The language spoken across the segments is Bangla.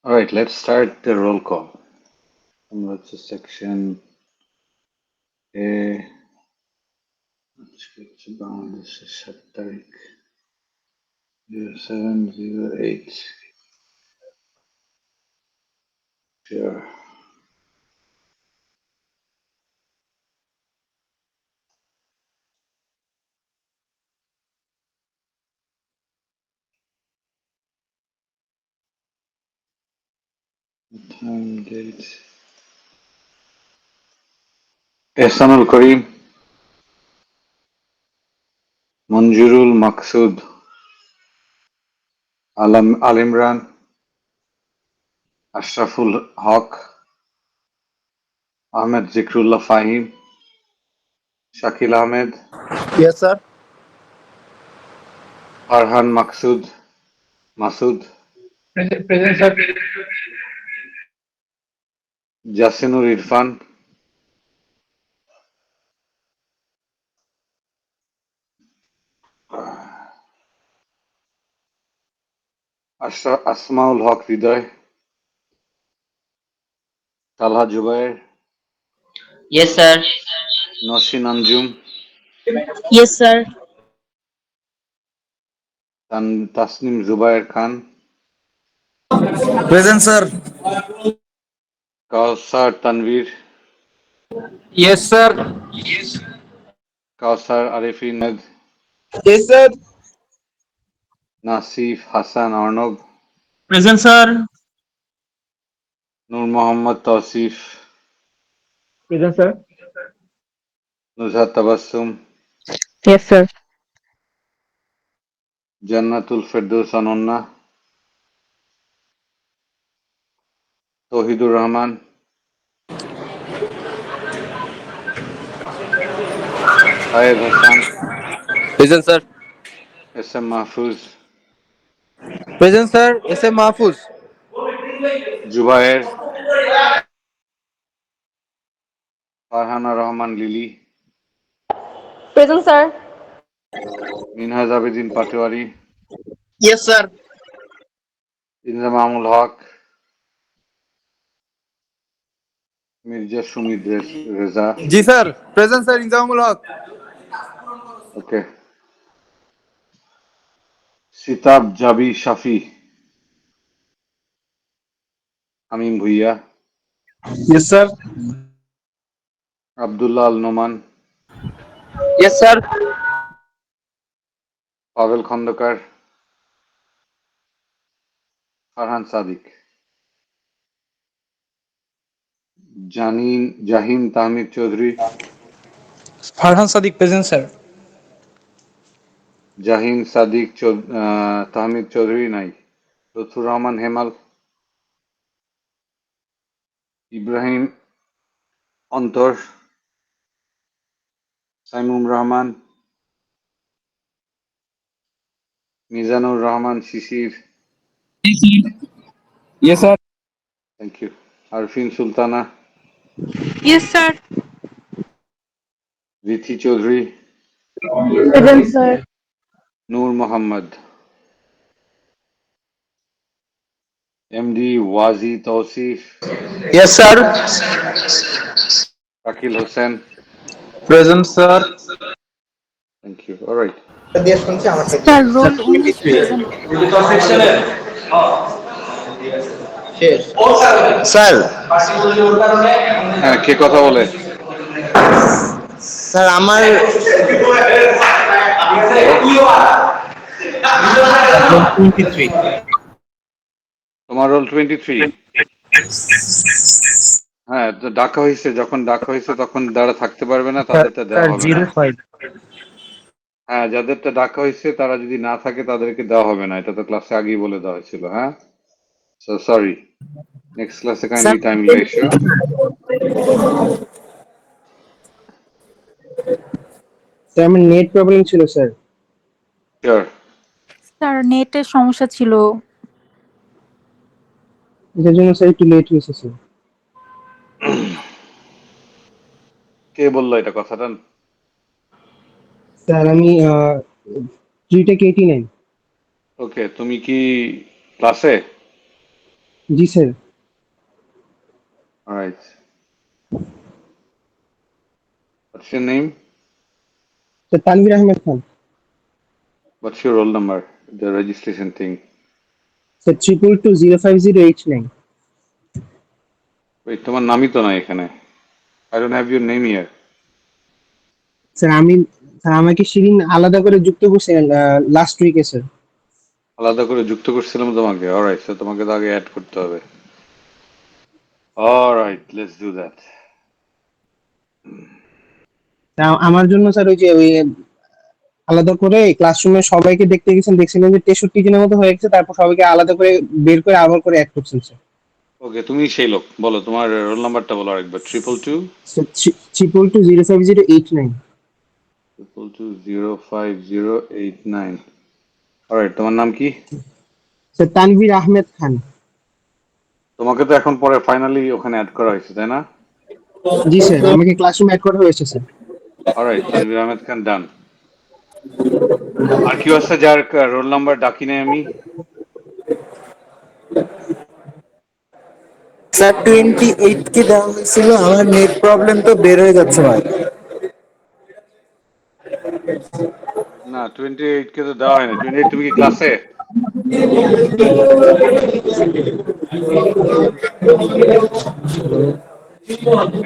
All right, let's start the roll call. আমরা হচ্ছে সেকশন এ, আজকে হচ্ছে বাংলাদেশের 7 তারিখ 0708. Sure. Time, date. Ehsanul Karim, Manjurul Maksud, Al Imran, Ashraful Haque, Ahmed Zikrullah Fahim, Shakil Ahmed, Yes, sir. Farhan Masud, Present, sir. Jasinur Irfan, Asmaul Haque Hridoy, Talha Zubair, Yes, sir. Nasin Anjum, Yes, sir. Tasnim Zubair Khan, Present, sir. Kausar Tanvir, Yes, sir. Kausar Arifin, Yes, sir. Nasif Hasan Arnob, Present, sir. নূর Mohammad Tousif, Present, sir. Nuzhat Tabassum, Yes, sir. Jannatul Ferdous Ananya, Touhidur Rahman, Sayed Hasan, Present, sir. S M Mahfuz, Present, sir. S.M. Mahfuz. Zubair, Farhana Rahman Lily, Present, sir. Minhaj Abedin Patwari, Yes, sir. Inzamamul Haq, Mirza Sumid Reza. Ji, sir. Present, sir. Inzamul Haq. Okay, Sitab Jabi Shafi, আমিন ভুইয়া, Yes, sir. আবদুল্লাহ আল Noman, Yes, sir. Pavel Khandakar, Farhan Sadiq, Jahin Tahmid Chowdhury, Farhan Sadiq. Present, sir. Jahin Sadiq Tahmid Chowdhury নাই, Lutfur Rahman Hemal, Ibrahim Antor, Saimum Rahman, Mizanur Rahman Shishir, Yes, sir. Thank you, Arfin Sultana, Yes, sir. Rithi Chowdhury, Present, sir. Noor Mohammad, MD Waji Tousif, Yes, sir. Shakil Hossain, Present, sir. Thank you. Alright, Sir, roll 19 present. Sir হ্যাঁ, কে কথা বলে? স্যার আমার তোমার রোল 23। হ্যাঁ, তো ডাকা হয়েছে, যখন ডাকা হয়েছে তখন যারা থাকতে পারবে না তাদেরটা দেওয়া হবে না। 05. হ্যাঁ, যাদেরটা ডাকা হয়েছে তারা যদি না থাকে তাদেরকে দেওয়া হবে না, এটা তো ক্লাসে আগেই বলে দেওয়া হয়েছিল। হ্যাঁ, সো সরি, নেক্সট ক্লাসে কাইন্ডলি টাইমলি এসো। স্যার আমার নেট প্রবলেম ছিল স্যার, শিওর। স্যার নেটের সমস্যা ছিল। যার জন্য স্যার একটু লেট হয়েছে স্যার। কে বললো এটা কথাটা? স্যার আমি রিটেক 89। ওকে, তুমি কি ক্লাসে? জি sir. All right. What's your name? Sir Tanvir Ahmed Khan. What's your roll number? The registration thing. Sir 222 050 89। Wait, তোমার নামই তো নাই এখানে। I don't have your name here. Sir আমাকে শিরিন আলাদা করে যুক্ত করছেন লাস্ট উইকে স্যার। আলাদা করে যুক্ত করছিলাম তোমাকে। অলরাইট, সো তোমাকে তো আগে অ্যাড করতে হবে। Alright, let's do that. আমার জন্য স্যার ওই আলাদা করে ক্লাসরুমে সবাইকে দেখছিলেন যে 63 জনের মতো হয়ে গেছে, তারপর সবাইকে আলাদা করে বের করে আবার করে অ্যাড করছেন স্যার। ওকে, তুমি সেই লোক। বলো তোমার রোল নাম্বারটা বলো আরেকবার। 222 স্যার 222 050 89। 222 050 89। অলরাইট, তোমার নাম কি? স্যার তানভীর আহমেদ খান। তোমাকে তো এখন পরে ফাইনালি ওখানে অ্যাড করা হয়েছে, তাই না? জি স্যার, আমাকে ক্লাসরুমে অ্যাড করা হয়েছে স্যার। অলরাইট, তানভীর আহমেদ খান ডান। আর কেউ আছে যার রোল নাম্বার ডাকি নাই আমি? স্যার 28 কে দেওয়া হয়েছিল, আমার নেট প্রবলেম তো বের হয়ে যাচ্ছে ভাই। না, 28 কে তো দেওয়া হয়নি। 28 তুমি কি ক্লাসে?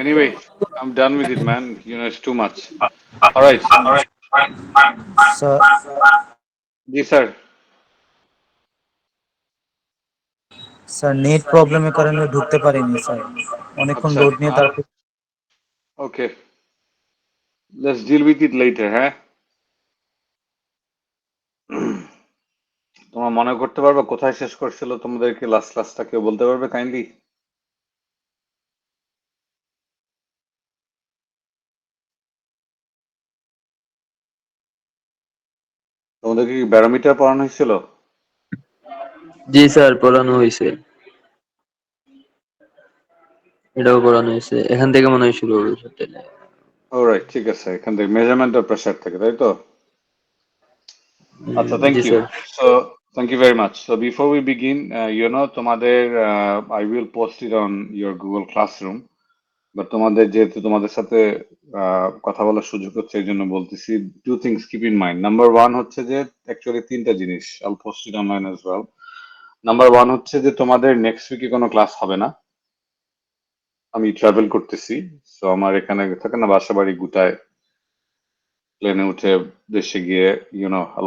Anyway, I'm done with it, man. You know, it's too much. All right. Sir জি স্যার। স্যার নেট প্রবলেমের কারণে ঢুকতে পারিনি স্যার, অনেকক্ষণ আচ্ছা, লোড নিয়ে তারপর। Okay, let's deal with it later. হ্যাঁ, তোমরা মনে করতে পারবে কোথায় শেষ করছিল তোমাদেরকে লাস্ট ক্লাসটা? কেউ বলতে পারবে কাইন্ডলি? তোমাদেরকে কি ব্যারোমিটার পড়ানো হয়েছিল? জি স্যার, পড়ানো হয়েছে, এটাও পড়ানো হয়েছে। এখান থেকে মনে হয় শুরু হবে সবটা। অলরাইট, ঠিক আছে। এখান থেকে মেজারমেন্ট আর প্রেসার থেকে, তাই তো? আচ্ছা, থ্যাংক জি you. Sir. So thank you very much. So before we begin, তোমাদের I will post it on your Google classroom. But তোমাদের যেহেতু তোমাদের সাথে কথা বলার সুযোগ হচ্ছে, এই জন্য বলতেছি। Two things keep in mind. Number one হচ্ছে যে অ্যাকচুয়ালি তিনটা জিনিস, I'll post it online as well. Number one হচ্ছে যে তোমাদের নেক্সট উইকে কোনো ক্লাস হবে না। আমি ট্রাভেল করতেছি, সো আমার এখানে থাকে না বাসা বাড়ি গুটায়, প্লেনে উঠে দেশে গিয়ে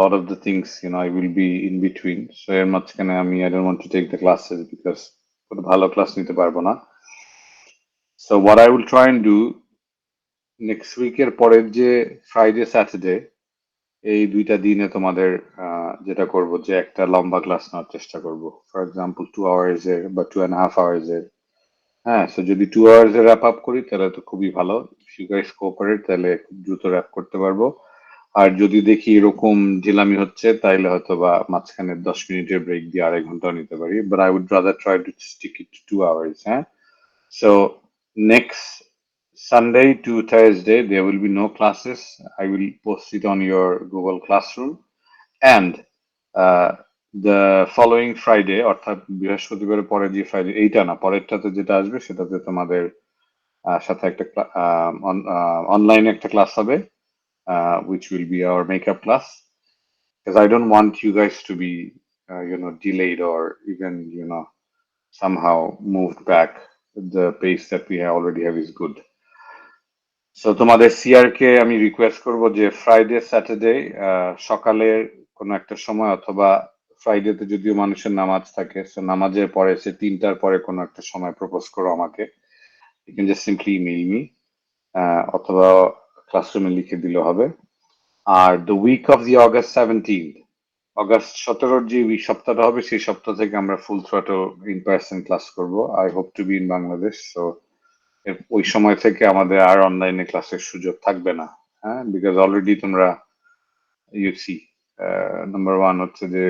lot of the things I will be in between. So এর মাঝখানে আমি I don't want to take the classes because ভালো ক্লাস নিতে পারবো না। So what I will try and do, next উইকের পরের যে ফ্রাইডে স্যাটারডে, এই দুইটা দিনে তোমাদের যেটা করব যে একটা লম্বা ক্লাস নেওয়ার চেষ্টা করব। ফর এক্সাম্পল 2 আওয়ার্স এর বা 2.5 আওয়ার্স এর। হ্যাঁ, সো যদি 2 আওয়ার্স এর র্যাপ আপ করি তাহলে তো খুবই ভালো। ইফ ইউ গাইস কোঅপারেট তাহলে খুব দ্রুত র্যাপ করতে পারবো। আর যদি দেখি এরকম ঢিলামি হচ্ছে তাইলে হয়তো বা মাঝখানে 10 মিনিটের ব্রেক দিয়ে 1.5 ঘন্টা নিতে পারি, but I would rather try to stick it to 2 hours. হ্যাঁ, so next Sunday to Thursday there will be no classes. I will post it on your Google Classroom, and uh, the following Friday, অর্থাৎ বৃহস্পতিবারের পরে যে ফ্রাইডে, এইটা না পরেরটাতে যেটা আসবে সেটাতে তোমাদের সাথে একটা অনলাইনে একটা ক্লাস হবে, which will be our makeup class, because I don't want you guys to be delayed or even somehow moved back. The pace that we already have is good. So তোমাদের সিআর কে আমি রিকোয়েস্ট করব যে ফ্রাইডে স্যাটারডে সকালের কোনো একটা সময়, অথবা ফ্রাইডেতে যদিও মানুষের নামাজ থাকে, সো নামাজের পরে সে 3টার পরে কোনো একটা সময় প্রপোজ করো আমাকে। You can just simply email me, অথবা ক্লাসরুমে লিখে দিলে হবে। আর the week of the August 17 যে সপ্তাহটা হবে, সেই সপ্তাহ থেকে আমরা full throttle in person class করব। I hope to be in Bangladesh. So ওই সময় থেকে আমাদের আর অনলাইনে ক্লাসের সুযোগ থাকবে না। হ্যাঁ, বিকজ অলরেডি তোমরা ইউসি নাম্বার ওয়ান হচ্ছে যে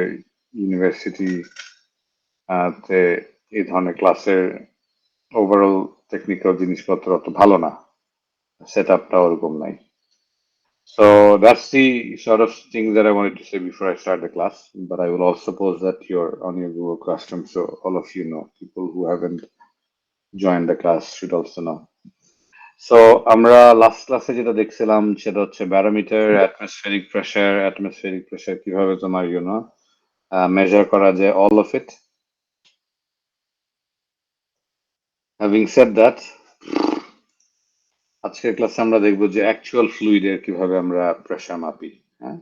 ইউনিভার্সিটি তে এই ধরনের ক্লাসের ওভারঅল টেকনিক্যাল জিনিসপত্র অত ভালো না, সেট আপটা ওরকম নাই। So that's the sort of things that I wanted to say before I start the class. But I will also post that you're on your Google Classroom, so all of you know. People who haven't joined the class should also know. So আমরা লাস্ট ক্লাসে যেটা দেখছিলাম সেটা হচ্ছে ব্যারোমিটার, অ্যাটমসফেরিক প্রেসার কিভাবে তোমার মেজার করা যায়, all of it. Having said that, আজকের ক্লাসে আমরা দেখবো যে অ্যাকচুয়াল ফ্লুইডের কিভাবে আমরা প্রেসার মাপি। হ্যাঁ,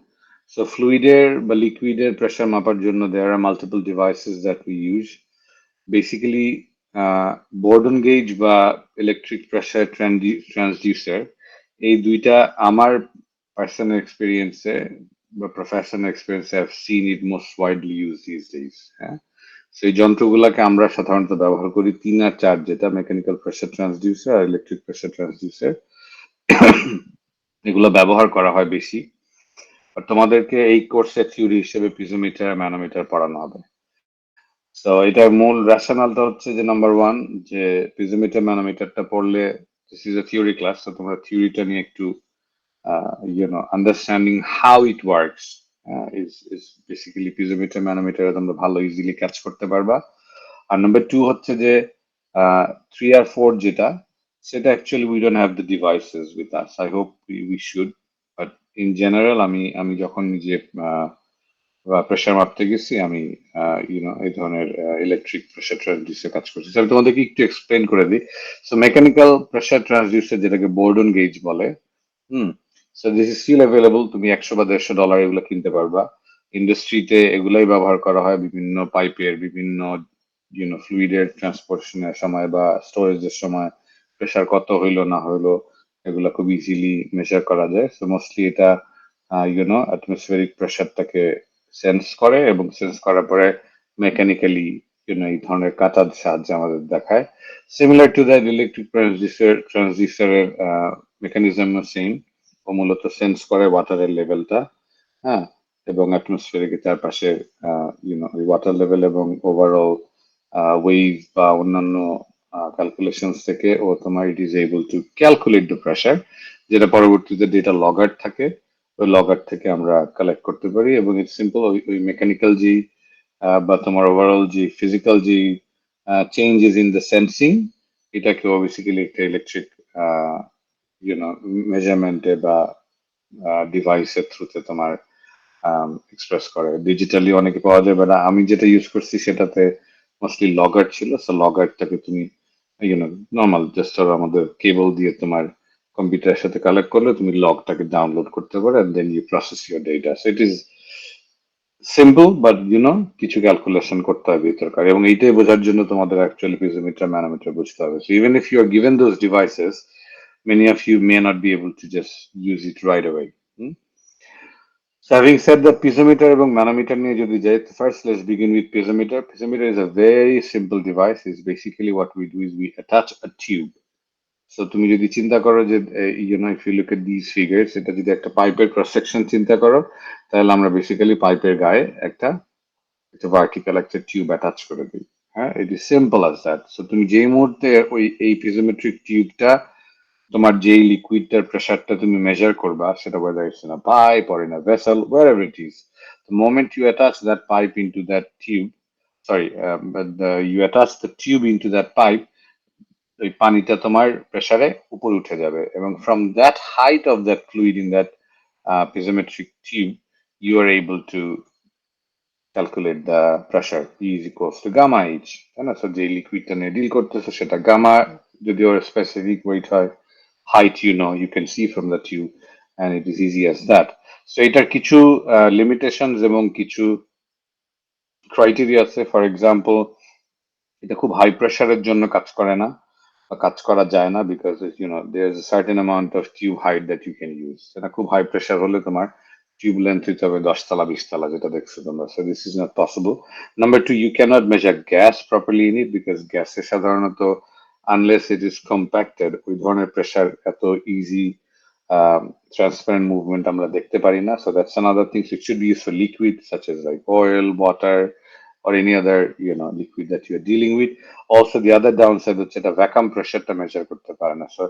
সো ফ্লুইডের বা লিকুইডের প্রেসার মাপার জন্য there are multiple devices that we use. Basically, Bourdon gauge বা ইলেকট্রিক প্রেসার ট্রান্সডিউসার, এই দুইটা আমার পার্সোনাল এক্সপিরিয়েন্সে বা প্রফেশনাল এক্সপিরিয়েন্সে I've seen it most widely used these days. হ্যাঁ, সেই যন্ত্রগুলোকে আমরা সাধারণত ব্যবহার করি 3 আর 4, যেটা মেকানিক্যাল প্রেসার ট্রান্সডিউসার আর ইলেকট্রিক প্রেসার ট্রান্সডিউসার। এগুলো ব্যবহার করা হয় বেশি। আর তোমাদেরকে এই কোর্সে থিওরি হিসেবে পিজোমিটার, ম্যানোমিটার পড়ানো হবে। তো এটার মূল রেশনালটা হচ্ছে যে নাম্বার 1, যে পিজোমিটার ম্যানোমিটারটা পড়লে this is a theory class, তো তোমরা থিওরিটা নিয়ে একটু understanding how it works is basically piezometer manometer তোমরা ভালো ইজিলি ক্যাচ করতে পারবা। আর নাম্বার 2 হচ্ছে যে 3 আর 4 যেটা, সেটা actually we don't have the devices with us. I hope we should, but in general আমি যখন নিজে প্রেশার মাপতে গেছি, আমি এই ধরনের ইলেকট্রিক প্রেশার ট্রান্সডিউসার কাজ করছি। আমি তোমাদেরকে একটু এক্সপ্লেন করে দিই। সো মেকানিক্যাল প্রেশার ট্রান্সডিউসার যেটাকে বোর্ডন গেজ বলে, so this is still available. তুমি $100 বা $150 এগুলো কিনতে পারবা। ইন্ডাস্ট্রিতে এগুলাই ব্যবহার করা হয় বিভিন্ন পাইপের, বিভিন্ন ফ্লুইডের ট্রান্সপোর্টেশনের সময় বা স্টোরেজের সময় প্রেশার কত হইলো না হইলো এগুলো খুব ইজিলি মেজার করা যায়। সো মোস্টলি এটা অ্যাটমসফেরিক প্রেশারটাকে সেন্স করে এবং সেন্স করার পরে মেকানিক্যালি এই ধরনের কাঁটার সাহায্যে আমাদের দেখায়। সিমিলার টু দ্যাট ইলেকট্রিক ট্রান্সডিউসারের মেকানিজম সেম, ও মূলত সেন্স করে ওয়াটারের লেভেলটা, হ্যাঁ, এবং অ্যাটমসফিয়ারিক চারপাশে ওয়াটার লেভেল এবং ওভারঅল ওয়েভ বা অন্যান্য ক্যালকুলেশনস থেকে ও তোমার it is able to calculate the pressure, যেটা পরবর্তীতে ডেটা লগার থাকে, ওই লগার থেকে আমরা কালেক্ট করতে পারি। এবং ইটস সিম্পল, ওই মেকানিক্যাল যে বা তোমার ওভারঅল যে ফিজিক্যাল যে চেঞ্জেস ইন দ্য সেন্সিং, এটাকেও বেসিক্যালি একটা ইলেকট্রিক মেজারমেন্টে বা ডিভাইসের থ্রুতে তোমার এক্সপ্রেস করে। ডিজিটালি অনেকে পাওয়া যায়, বাট আমি যেটা ইউজ করছি সেটাতে মোস্টলি লগার ছিল। সো লগারটাকে তুমি নর্মাল জাস্ট আমাদের কেবল দিয়ে তোমার কম্পিউটারের সাথে কালেক্ট করলে তুমি লগটাকে ডাউনলোড করতে পারো, and then you process your data. So it is simple, but কিছু ক্যালকুলেশন করতে হবে দরকার, এবং এইটাই বোঝার জন্য তোমাদের অ্যাকচুয়ালি পিজোমিটার, ম্যানোমিটার বুঝতে হবে। So even if you are given those devices, many of you may not be able to just use it right away. So having said that, piezometer এবং manometer নিয়ে যদি যাই, first let's begin with piezometer. Piezometer is a very simple device. It's basically what we do is we attach a tube. So তুমি যদি চিন্তা করো যে if you look at these figures, এটা যদি একটা পাইপের ক্রস সেকশন চিন্তা করো, তাহলে আমরা বেসিক্যালি পাইপের গায়ে একটা ভার্টিক্যাল একটা টিউব অ্যাটাচ করে দিই। হ্যাঁ, ইট is simple as that. So তুমি যেই মুহূর্তে এই পিজোমেট্রিক টিউবটা তোমার যেই লিকুইডটার প্রেসারটা তুমি মেজার করবা, সেটা whether it's in a pipe or in a vessel, wherever it is, the moment you attach that pipe into that tube, you attach the tube into that pipe, ওই পানিটা তোমার প্রেসারে উপরে উঠে যাবে, এবং from that height of that fluid in that piezometric tube, you are able to calculate the pressure. E is equals to gamma h, তাই না? সো যে লিকুইডটা নিয়ে ডিল করতেছো সেটা গামা, যদি ওর স্পেসিফিক ওয়েট হয়, height you can see from the tube, and it is easy as that. So এটার কিছু limitations এবং কিছু criteria আছে। ফর এক্সাম্পল, এটা খুব হাই প্রেসারের জন্য কাজ করে না বা কাজ করা যায় না, because there is a certain amount of tube height that you can use. এটা খুব হাই প্রেসার হলে তোমার টিউব লেন্থ হইতে হবে 10 তলা 20 তলা, যেটা দেখছো তোমরা। So this is not possible. Number 2, you cannot measure gas properly in it, because গ্যাসে সাধারণত unless it is compacted, ওই ধরনের প্রেসার এত ইজি transparent movement আমরা দেখতে পারি না। So that's another thing. So it should be used for liquid such as like oil, water, or any other liquid that you are dealing with. Also the other downside হচ্ছে এটা vacuum pressure টা measure করতে পারে না। So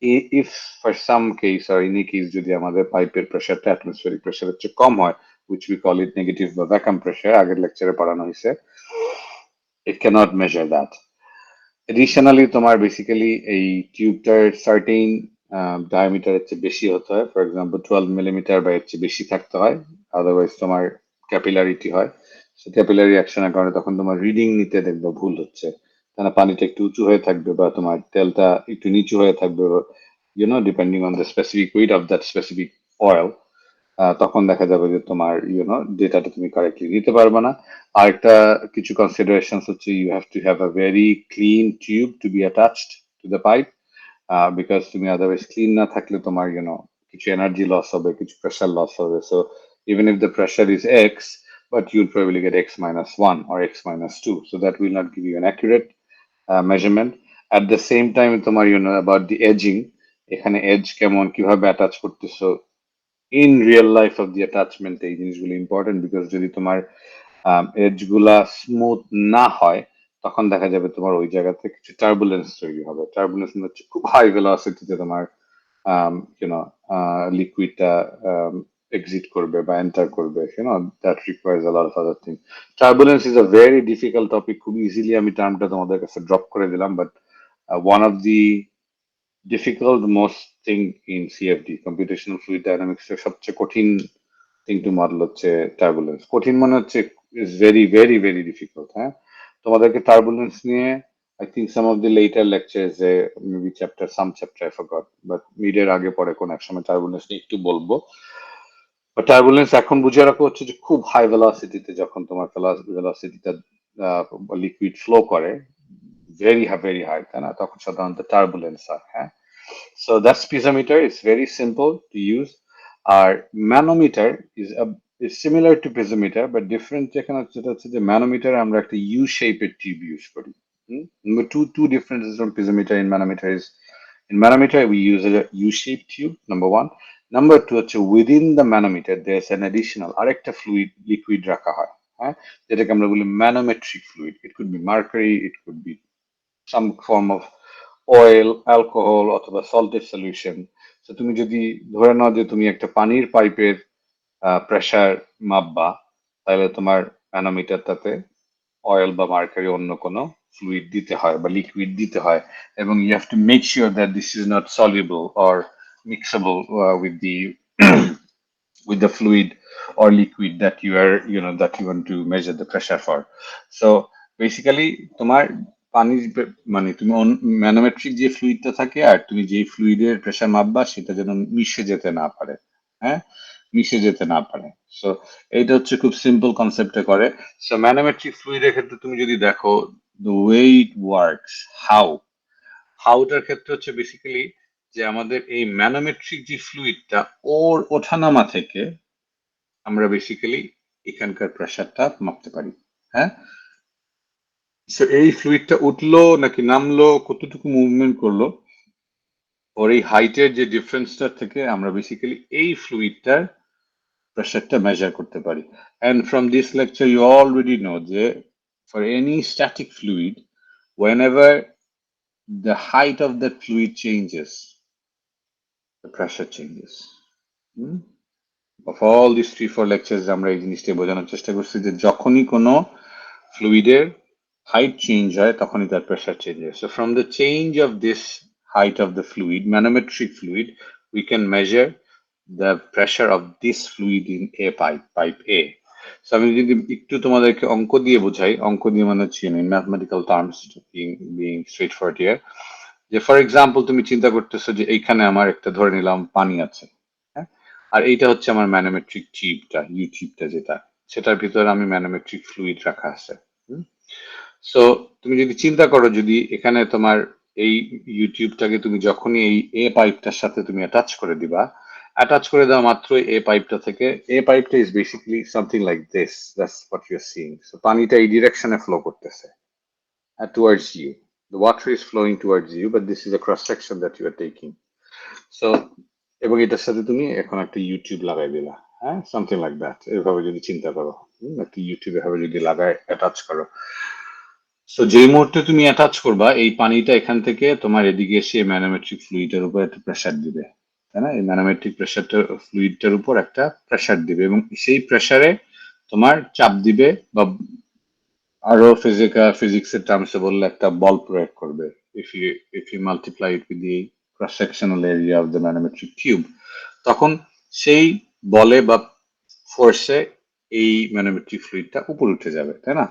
if for some case or any case যদি আমাদের পাইপের প্রেশারটা অ্যাটমসফিয়ারিক প্রেশারের চেয়ে কম হয়, which we call it negative বা vacuum pressure, আগের লেকচারে পড়ানো হয়েছে, it cannot measure that. Additionally, তোমার বেসিক্যালি এই টিউবটার সার্টেইন ডায়ামিটারের চেয়ে বেশি হতে হয়, ফর এক্সাম্পল 12 মিলিমিটার বা এর চেয়ে বেশি থাকতে হয়, আদারওয়াইজ তোমার ক্যাপিলারিটি হয়। সো ক্যাপিলারি অ্যাকশনের কারণে তখন তোমার রিডিং নিতে দেখবে ভুল হচ্ছে, কেন পানিটা একটু উঁচু হয়ে থাকবে বা তোমার তেলটা একটু নিচু হয়ে থাকবে, depending on the specific weight of that specific oil. তখন দেখা যাবে যে তোমার ডেটাটা তুমি কারেক্টলি দিতে পারবে না। আরেকটা কিছু কনসিডারেশন হচ্ছে, you have to have a very clean tube to be attached to the pipe, because তুমি আদারওয়াইজ ক্লিন না থাকলে তোমার কিছু এনার্জি লস হবে, কিছু প্রেশার লস হবে। So even if the pressure is X, but you'll probably get x-1 or x-2, so that will not give you an accurate measurement. At the same time, তোমার about the edging, এখানে এজ কেমন কিভাবে অ্যাটাচ করতেছো in real life of the attachment, এই জিনিসগুলো ইম্পর্টেন্ট, বিকজ যদি তোমার এজ গুলা স্মুথ না হয় তখন দেখা যাবে তোমার ওই জায়গাতে কিছু টার্বুলেন্স তৈরি হবে। টার্বুলেন্স হচ্ছে খুব হাই ভেলোসিটিতে তোমার লিকুইডটা exit করবে বা এন্টার করবে, that requires a lot of other things. Turbulence is a very difficult topic, খুব ইজিলি আমি টার্মটা তোমাদের কাছে ড্রপ করে দিলাম, but one of the difficult most thing in CFD, computational fluid dynamics এর সবচেয়ে কঠিন থিং টু মডেল হচ্ছে টার্বুলেন্স। কঠিন মনে হচ্ছে is very very very difficult. হ্যাঁ, তোমাদেরকে টার্বুলেন্স নিয়ে I think some of the later lectures, maybe some chapter I forgot, but মিডের আগে পরে কোন এক সময় টার্বুলেন্স নিয়ে একটু বলবো। বাট টার্বুলেন্স এখন বুঝে রাখা হচ্ছে যে খুব হাই ভেলোসিটিতে যখন তোমার ভেলোসিটিটা লিকুইড ফ্লো করে ভেরি হাই, তাই না, তখন সাধারণত টার্বুলেন্স হয়। হ্যাঁ, so that's piezometer. It's very simple to use. Our manometer is similar to piezometer, but different. যেখানে হচ্ছে যে manometer আমরা একটা U-shaped tube use করি। Two differences from piezometer and manometer is, in manometer we use a U-shaped tube, number one. Number two হচ্ছে within the manometer there's an additional আরেকটা fluid liquid রাখা হয়, হ্যাঁ, যেটাকে আমরা বলি manometric fluid. It could be mercury, it could be some form of oil, alcohol অথবা সল্টেড সলিউশন। তো তুমি যদি ধরে নাও যে তুমি একটা পানির পাইপের প্রেসার মাপবা, তাহলে তোমার ম্যানোমিটারটাতে অয়েল বা মার্কারি অন্য কোনো ফ্লুইড দিতে হয় বা লিকুইড দিতে হয়, এবং you have to make sure that this is not soluble or mixable with the with the fluid or liquid that that you want to measure the pressure for. So basically তোমার পানির মানে তুমি ম্যানোমেট্রিক যে ফ্লুইডটা থাকে আর তুমি যে ফ্লুইডের প্রেসার মাপবা সেটা যেন মিশে যেতে না পারে। হ্যাঁ, মিশে যেতে না পারে। সো এইটা হচ্ছে খুব সিম্পল কনসেপ্টে করে। সো ম্যানোমেট্রিক ফ্লুইডের ক্ষেত্রে তুমি যদি দেখো the way it works, হাউটার ক্ষেত্রে হচ্ছে বেসিক্যালি যে আমাদের এই ম্যানোমেট্রিক যে ফ্লুইডটা ওর ওঠানামা থেকে আমরা বেসিক্যালি এখানকার প্রেসারটা মাপতে পারি। হ্যাঁ, সো এই ফ্লুইডটা উঠলো নাকি নামলো, কতটুকু মুভমেন্ট করলো, ওর এই হাইটের যে ডিফারেন্সটা থেকে আমরা বেসিক্যালি এই ফ্লুইডটার প্রেসারটা মেজার করতে পারি। And from this lecture you already know যে for any static fluid, whenever the height of that fluid changes, the pressure changes. Of all these 3-4 lectures আমরা এই জিনিসটা বোঝানোর চেষ্টা করছি যে যখনই কোনো ফ্লুইডের height change হয় তখনই তার pressure change হয়। So from the change of this height of the fluid, manometric fluid, we can measure the pressure of this fluid in a pipe A. So আমি যদি একটু তোমাদেরকে অঙ্ক দিয়ে বোঝাই, অঙ্ক দিয়ে মানে হচ্ছে in mathematical terms, being straightforward here, যে ফর এক্সাম্পল তুমি চিন্তা করতেছো যে এইখানে আমার একটা ধরে নিলাম পানি আছে, হ্যাঁ, আর এইটা হচ্ছে আমার ম্যানোমেট্রিক টিউবটা, ইউ টিউবটা যেটা, সেটার ভিতরে আমি ম্যানোমেট্রিক ফ্লুইড রাখা আছে। সো তুমি যদি চিন্তা করো, যদি এখানে তোমার এই ইউটিউবটাকে তুমি যখনই এই এ পাইপটার সাথে তুমি অ্যাটাচ করে দিবা, অ্যাটাচ করে দেওয়া মাত্রই এ পাইপটা থেকে, এ পাইপটা is basically something like this, that's what you are seeing. So পানিটা এই ডিরেকশনে ফ্লো করতেছে towards you. The water is flowing towards you, but this is a cross section that you are taking. So এবং এটার সাথে তুমি এখন একটা ইউটিউব লাগাই দিলা, হ্যাঁ, সামথিং লাইক দ্যাট। এভাবে যদি চিন্তা করো, একটা ইউটিউব এভাবে যদি লাগায় অ্যাটাচ করো, সো যেই মুহূর্তে তুমি অ্যাটাচ করবা এই পানিটা এখান থেকে তোমার এদিকে এসে ম্যানোমেট্রিক ফ্লুইডের উপর একটা প্রেসার দিবে, তাই না? এই ম্যানোমেট্রিক প্রেসারটা ফ্লুইডটার উপর একটা প্রেসার দিবে এবং সেই প্রেসারে তোমার চাপ দিবে বা আরো ফিজিক্সের টার্মসে বললে একটা বল প্রয়োগ করবে। If you multiply it with the cross sectional area of the manometric tube, তখন সেই বলে বা ফোর্সে এই ম্যানোমেট্রিক ফ্লুইডটা উপর উঠে যাবে, তাই না?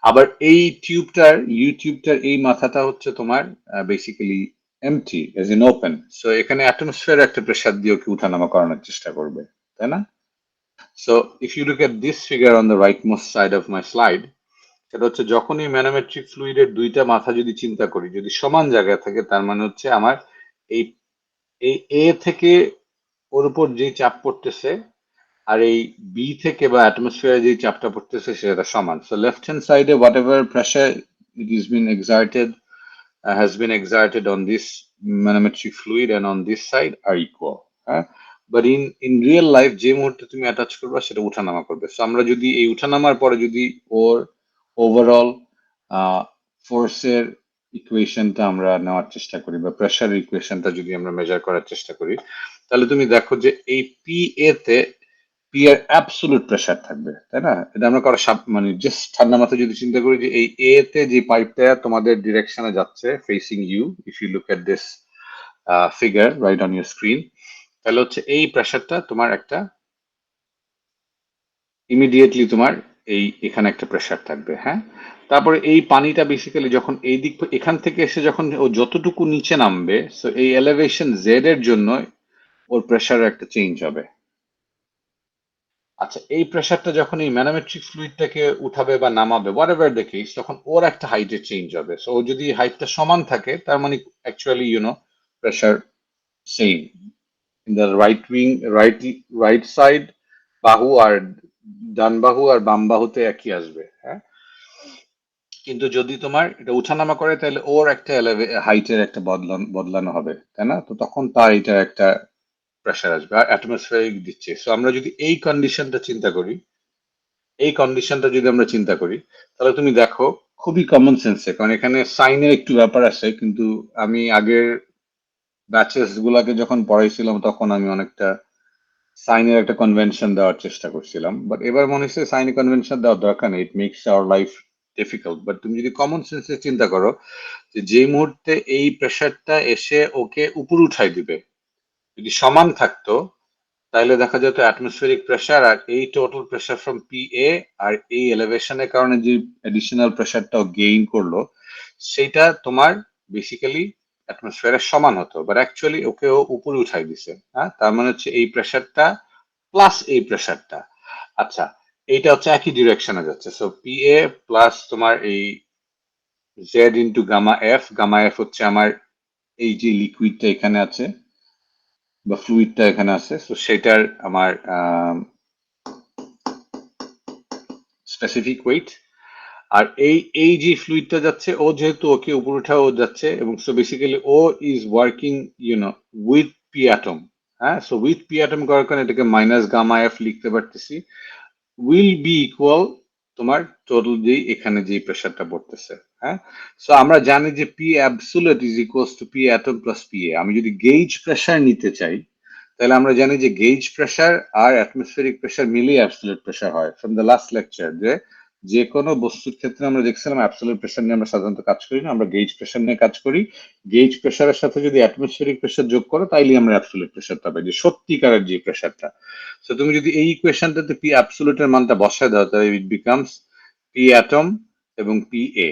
আবার এই টিউবটার এই মাথাটা হচ্ছে তোমার basically empty as in open. So এখানে অ্যাটমসফিয়ার একটা প্রেসার দিয়ে কি উঠানামা করানোর চেষ্টা করবে, তাই না? So if you look at this figure on the right most side of my slide, সেটা হচ্ছে যখন এই ম্যানোমেট্রিক ফ্লুইডের দুইটা মাথা যদি চিন্তা করি, যদি সমান জায়গায় থাকে, তার মানে হচ্ছে আমার এই এই এ থেকে ওর উপর যে চাপ পড়তেছে আর এই বি থেকে বা অ্যাটমসফিয়ারে যে চাপটা পড়তেছে সেটা সমান। সো লেফট হ্যান্ড সাইডে what ever pressure it is bin exerted has been exerted on this manometric fluid and on this side are equal, হ্যাঁ? বাট ইন রিয়েল লাইফ যে মুহূর্তে তুমি অ্যাটাচ করবে সেটা উঠানামা করবে। সো আমরা যদি এই উঠানামার পরে যদি ওর ওভারঅল ফোর্সের ইকুয়েশনটা আমরা নেওয়ার চেষ্টা করি বা প্রেশার ইকুয়েশনটা যদি আমরা মেজার করার চেষ্টা করি, তাহলে তুমি দেখো যে এই পি এ তে পি এর অ্যাবসোলুট প্রেসার থাকবে, তাই না? এটা আমরা করা মানে জাস্ট ঠান্ডা মাথায় যদি চিন্তা করি যে এই এ তে যে পাইপটা তোমাদের ডিরেকশনে যাচ্ছে facing you, if you look at this figure right on your screen, তাহলে হচ্ছে এই প্রেসারটা তোমার একটা ইমিডিয়েটলি তোমার এখানে একটা প্রেসার থাকবে, হ্যাঁ? তারপরে এই পানিটা বেসিক্যালি যখন এই দিক এখান থেকে এসে যখন ও যতটুকু নিচে নামবে, সো এই এলিভেশন জেড এর জন্য ওর প্রেসারের একটা চেঞ্জ হবে। আচ্ছা, এই প্রেসারটা যখন এই ম্যানোমেট্রিক ফ্লুইডটাকে উঠাবে বা নামাবে হোয়াট এভার দ্য কেস, তখন ওর একটা হাইটের চেঞ্জ হবে। সো ও যদি হাইটটা সমান থাকে তার মানে actually pressure same in the right wing, right side বাহু আর ডান বাহু আর বাম বাহুতে একই আসবে, হ্যাঁ? কিন্তু যদি তোমার এটা উঠানামা করে তাহলে ওর একটা হাইটের একটা বদলানো হবে, তাই না? তো তখন তার এটা একটা প্রেসার আসবে আর অ্যাটমসফিয়ারিক দিচ্ছে। সো আমরা যদি এই কন্ডিশনটা চিন্তা করি তাহলে তুমি দেখো খুবই কমন সেন্সে, কারণ এখানে সাইনের একটু ব্যাপার আছে, কিন্তু আমি আগের ব্যাচেস গুলাকে যখন পড়াইছিলাম তখন আমি অনেকটা সাইনের একটা কনভেনশন দেওয়ার চেষ্টা করছিলাম, বাট এবার মনে হচ্ছে সাইন কনভেনশন দেওয়ার দরকার নেই, it makes our life difficult. But তুমি যদি কমন সেন্সে চিন্তা করো যে যেই মুহূর্তে এই প্রেশারটা এসে ওকে উপর উঠাই দিবে, যদি সমান থাকতো তাহলে দেখা যেত অ্যাটমসফিয়ারিক প্রেসার আর এই total pressure from P A আর এই এলিভেশনের কারণে যে অ্যাডিশনাল প্রেসারটাও গেইন করলো সেটা তোমার বেসিক্যালি অ্যাটমসফিয়ারের সমান হতো, বাট অ্যাকচুয়ালি ওকে ও উপরে উঠাই দিছে, হ্যাঁ? তার মানে হচ্ছে এই প্রেসারটা প্লাস এই প্রেসারটা, আচ্ছা, এইটা হচ্ছে একই ডিরেকশনে যাচ্ছে। সো পি এ প্লাস তোমার এই জেড ইন্টু গামা এফ হচ্ছে আমার এই যে লিকুইডটা এখানে আছে বা ফ্লুইডটা এখানে আছে, তো সেটার আমার স্পেসিফিক ওয়েট। আর এই যে ফ্লুইডটা যাচ্ছে ও যেহেতু ওকে উপর উঠা ও যাচ্ছে, এবং সো বেসিক্যালি ও is working with P atm, হ্যাঁ? সো উইথ পি অ্যাটম করার কারণে এটাকে মাইনাস গামা এফ লিখতে পারতেছি, উইল বি ইকুয়াল তোমার টোটাল যে এখানে যে প্রেসারটা পড়তেছে, হ্যাঁ? সো আমরা জানি যে P absolute is equals two P atom plus P A. আমি যদি গেজ প্রেসার নিতে চাই তাহলে আমরা জানি যে গেজ প্রেসার আর অ্যাটমসফিয়ারিক প্রেসার মিলিয়ে অ্যাবসোলিউট প্রেসার হয় ফ্রম দ্য লাস্ট লেকচার, যে কোনো বস্তুর ক্ষেত্রে আমরা দেখছিলাম অ্যাবসোলিউট প্রেসার নিয়ে আমরা সাধারণত কাজ করি না, আমরা গেজ প্রেসার নিয়ে কাজ করি। গেজ প্রেসারের সাথে যদি অ্যাটমসফিয়ারিক প্রেসার যোগ করো তাইলে আমরা অ্যাবসোলিউট প্রেসার পাবে, যে সত্যিকারের যে প্রেসারটা। সো তুমি যদি এই ইকুয়েশনটাতে পি অ্যাবসোলিউটের মানটা বসায় দাও তাহলে ইট বিকামস পি অ্যাটম এবং পি এ।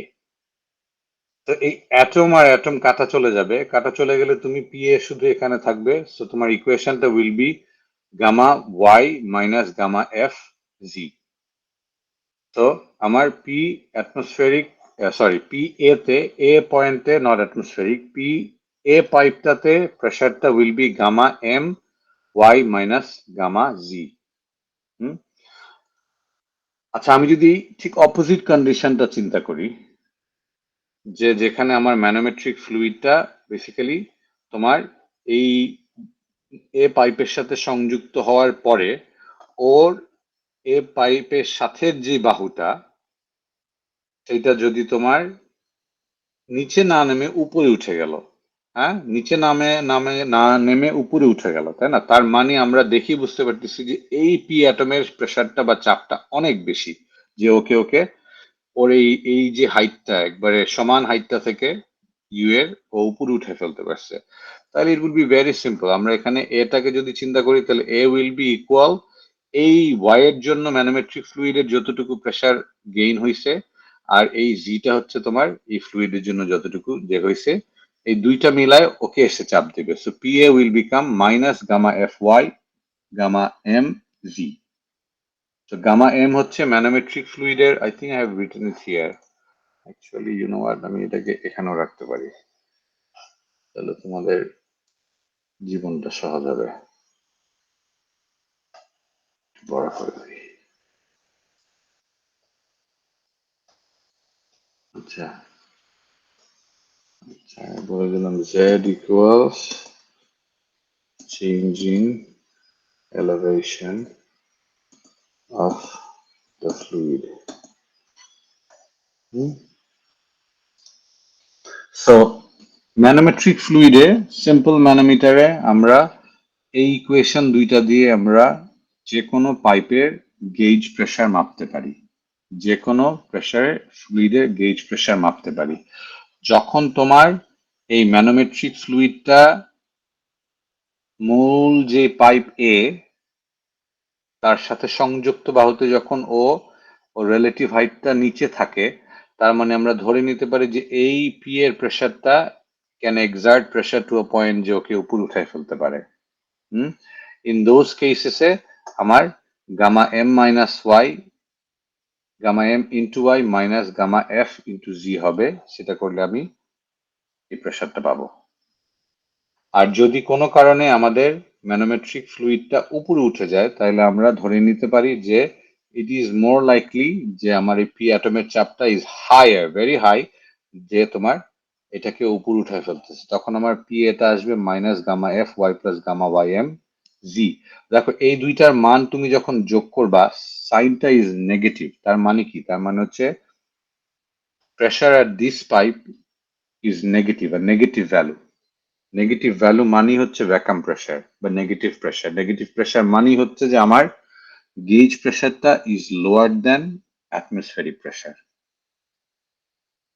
তো এই অ্যাটম আর অ্যাটম কাটা চলে যাবে, কাটা চলে গেলে তুমি পি এ শুধু এখানে থাকবে। সো তোমার ইকুয়েশনটা will be gamma Y minus gamma F G. তো আমার পি অ্যাটমসফেরিক পি এ তে এ পয়েন্টে নট অ্যাটমসফেরিক পি এ পাইপটাতে প্রেসারটা will be gamma M Y minus gamma G. আচ্ছা, আমি যদি ঠিক অপোজিট কন্ডিশনটা চিন্তা করি, যেখানে আমার ম্যানোমেট্রিক ফ্লুইডটা বেসিক্যালি তোমার এই এ পাইপের সাথে সংযুক্ত হওয়ার পরে ওর এ পাইপের সাথে যে বাহুটা সেটা যদি তোমার নিচে না নেমে উপরে উঠে গেল। হ্যাঁ, নিচে না নেমে উপরে উঠে গেল, তাই না? তার মানে আমরা দেখি বুঝতে পারতেছি যে এই পি অ্যাটমের প্রেসারটা বা চাপটা অনেক বেশি, যে ওকে ওকে ওর এই যে হাইটটা একবারে সমান হাইটটা থেকে ইউ এর ও উপরে উঠে ফেলতে পারছে। তাহলে it will be very simple. আমরা এখানে এটাকে যদি চিন্তা করি তাহলে এ উইল বি ইকুয়াল এই ওয়াই এর জন্য ম্যানোমেট্রিক ফ্লুইডের যতটুকু প্রেসার গেইন হয়েছে আর এই জিটা হচ্ছে তোমার এই ফ্লুইডের জন্য যতটুকু যে হয়েছে, এই দুইটা মিলায় ওকে এসে চাপ দেবে। So P A will become minus gamma F Y gamma M G. So gamma m হচ্ছে ম্যানোমেট্রিক ফ্লুইডের, I think I have written it here. Actually, you know what, আমি এটাকে এখানেও রাখতে পারি, তাহলে তোমাদের জীবনটা সহজ হবে। বড় করে দিই। আচ্ছা আচ্ছা, বলে দিলাম z equals changing elevation of the fluid. So manometric ফ্লুইডে, সিম্পল ম্যানোমিটারে আমরা এই ইকুয়েশন দুইটা দিয়ে আমরা যে কোনো পাইপের গেজ প্রেসার মাপতে পারি, যে কোনো প্রেসারে ফ্লুইডের গেজ প্রেসার মাপতে পারি। যখন তোমার এই ম্যানোমেট্রিক ফ্লুইডটা মূল যে পাইপ এ তার সাথে সংযুক্ত বাহুতে যখন ও রিলেটিভ হাইটটা নিচে থাকে, তার মানে আমরা ধরে নিতে পারি যে এই পি এর প্রেসারটা can exert pressure to a point যে ওকে উপর উঠায় ফেলতে পারে। ইন দোজ কেসেসে আমার gamma M minus Y gamma M into Y minus gamma F into G হবে। সেটা করলে আমি এই প্রেসারটা পাবো। আর যদি কোনো কারণে আমাদের ম্যানোমেট্রিক ফ্লুইডটা উপরে উঠে যায়, তাহলে আমরা ধরে নিতে পারি যে ইট ইজ মোর লাইকলি যে আমার এই পি অ্যাটমের চাপটা ইজ হায়ার, ভেরি হাই, যে তোমার এটাকে উপরে উঠায় ফেলতেছে। তখন আমার পি এটা আসবে minus gamma F Y plus gamma Y M G. দেখো এই দুইটার মান তুমি যখন যোগ করবা, সাইনটা ইজ নেগেটিভ। তার মানে কি? তার মানে হচ্ছে pressure at this pipe is negative, আর নেগেটিভ ভ্যালু। নেগেটিভ ভ্যালু মানেই হচ্ছে ভ্যাকাম প্রেসার বা নেগেটিভ প্রেসার। নেগেটিভ প্রেসার মানেই হচ্ছে যে আমার গেজ প্রেসারটা is lower than atmospheric pressure.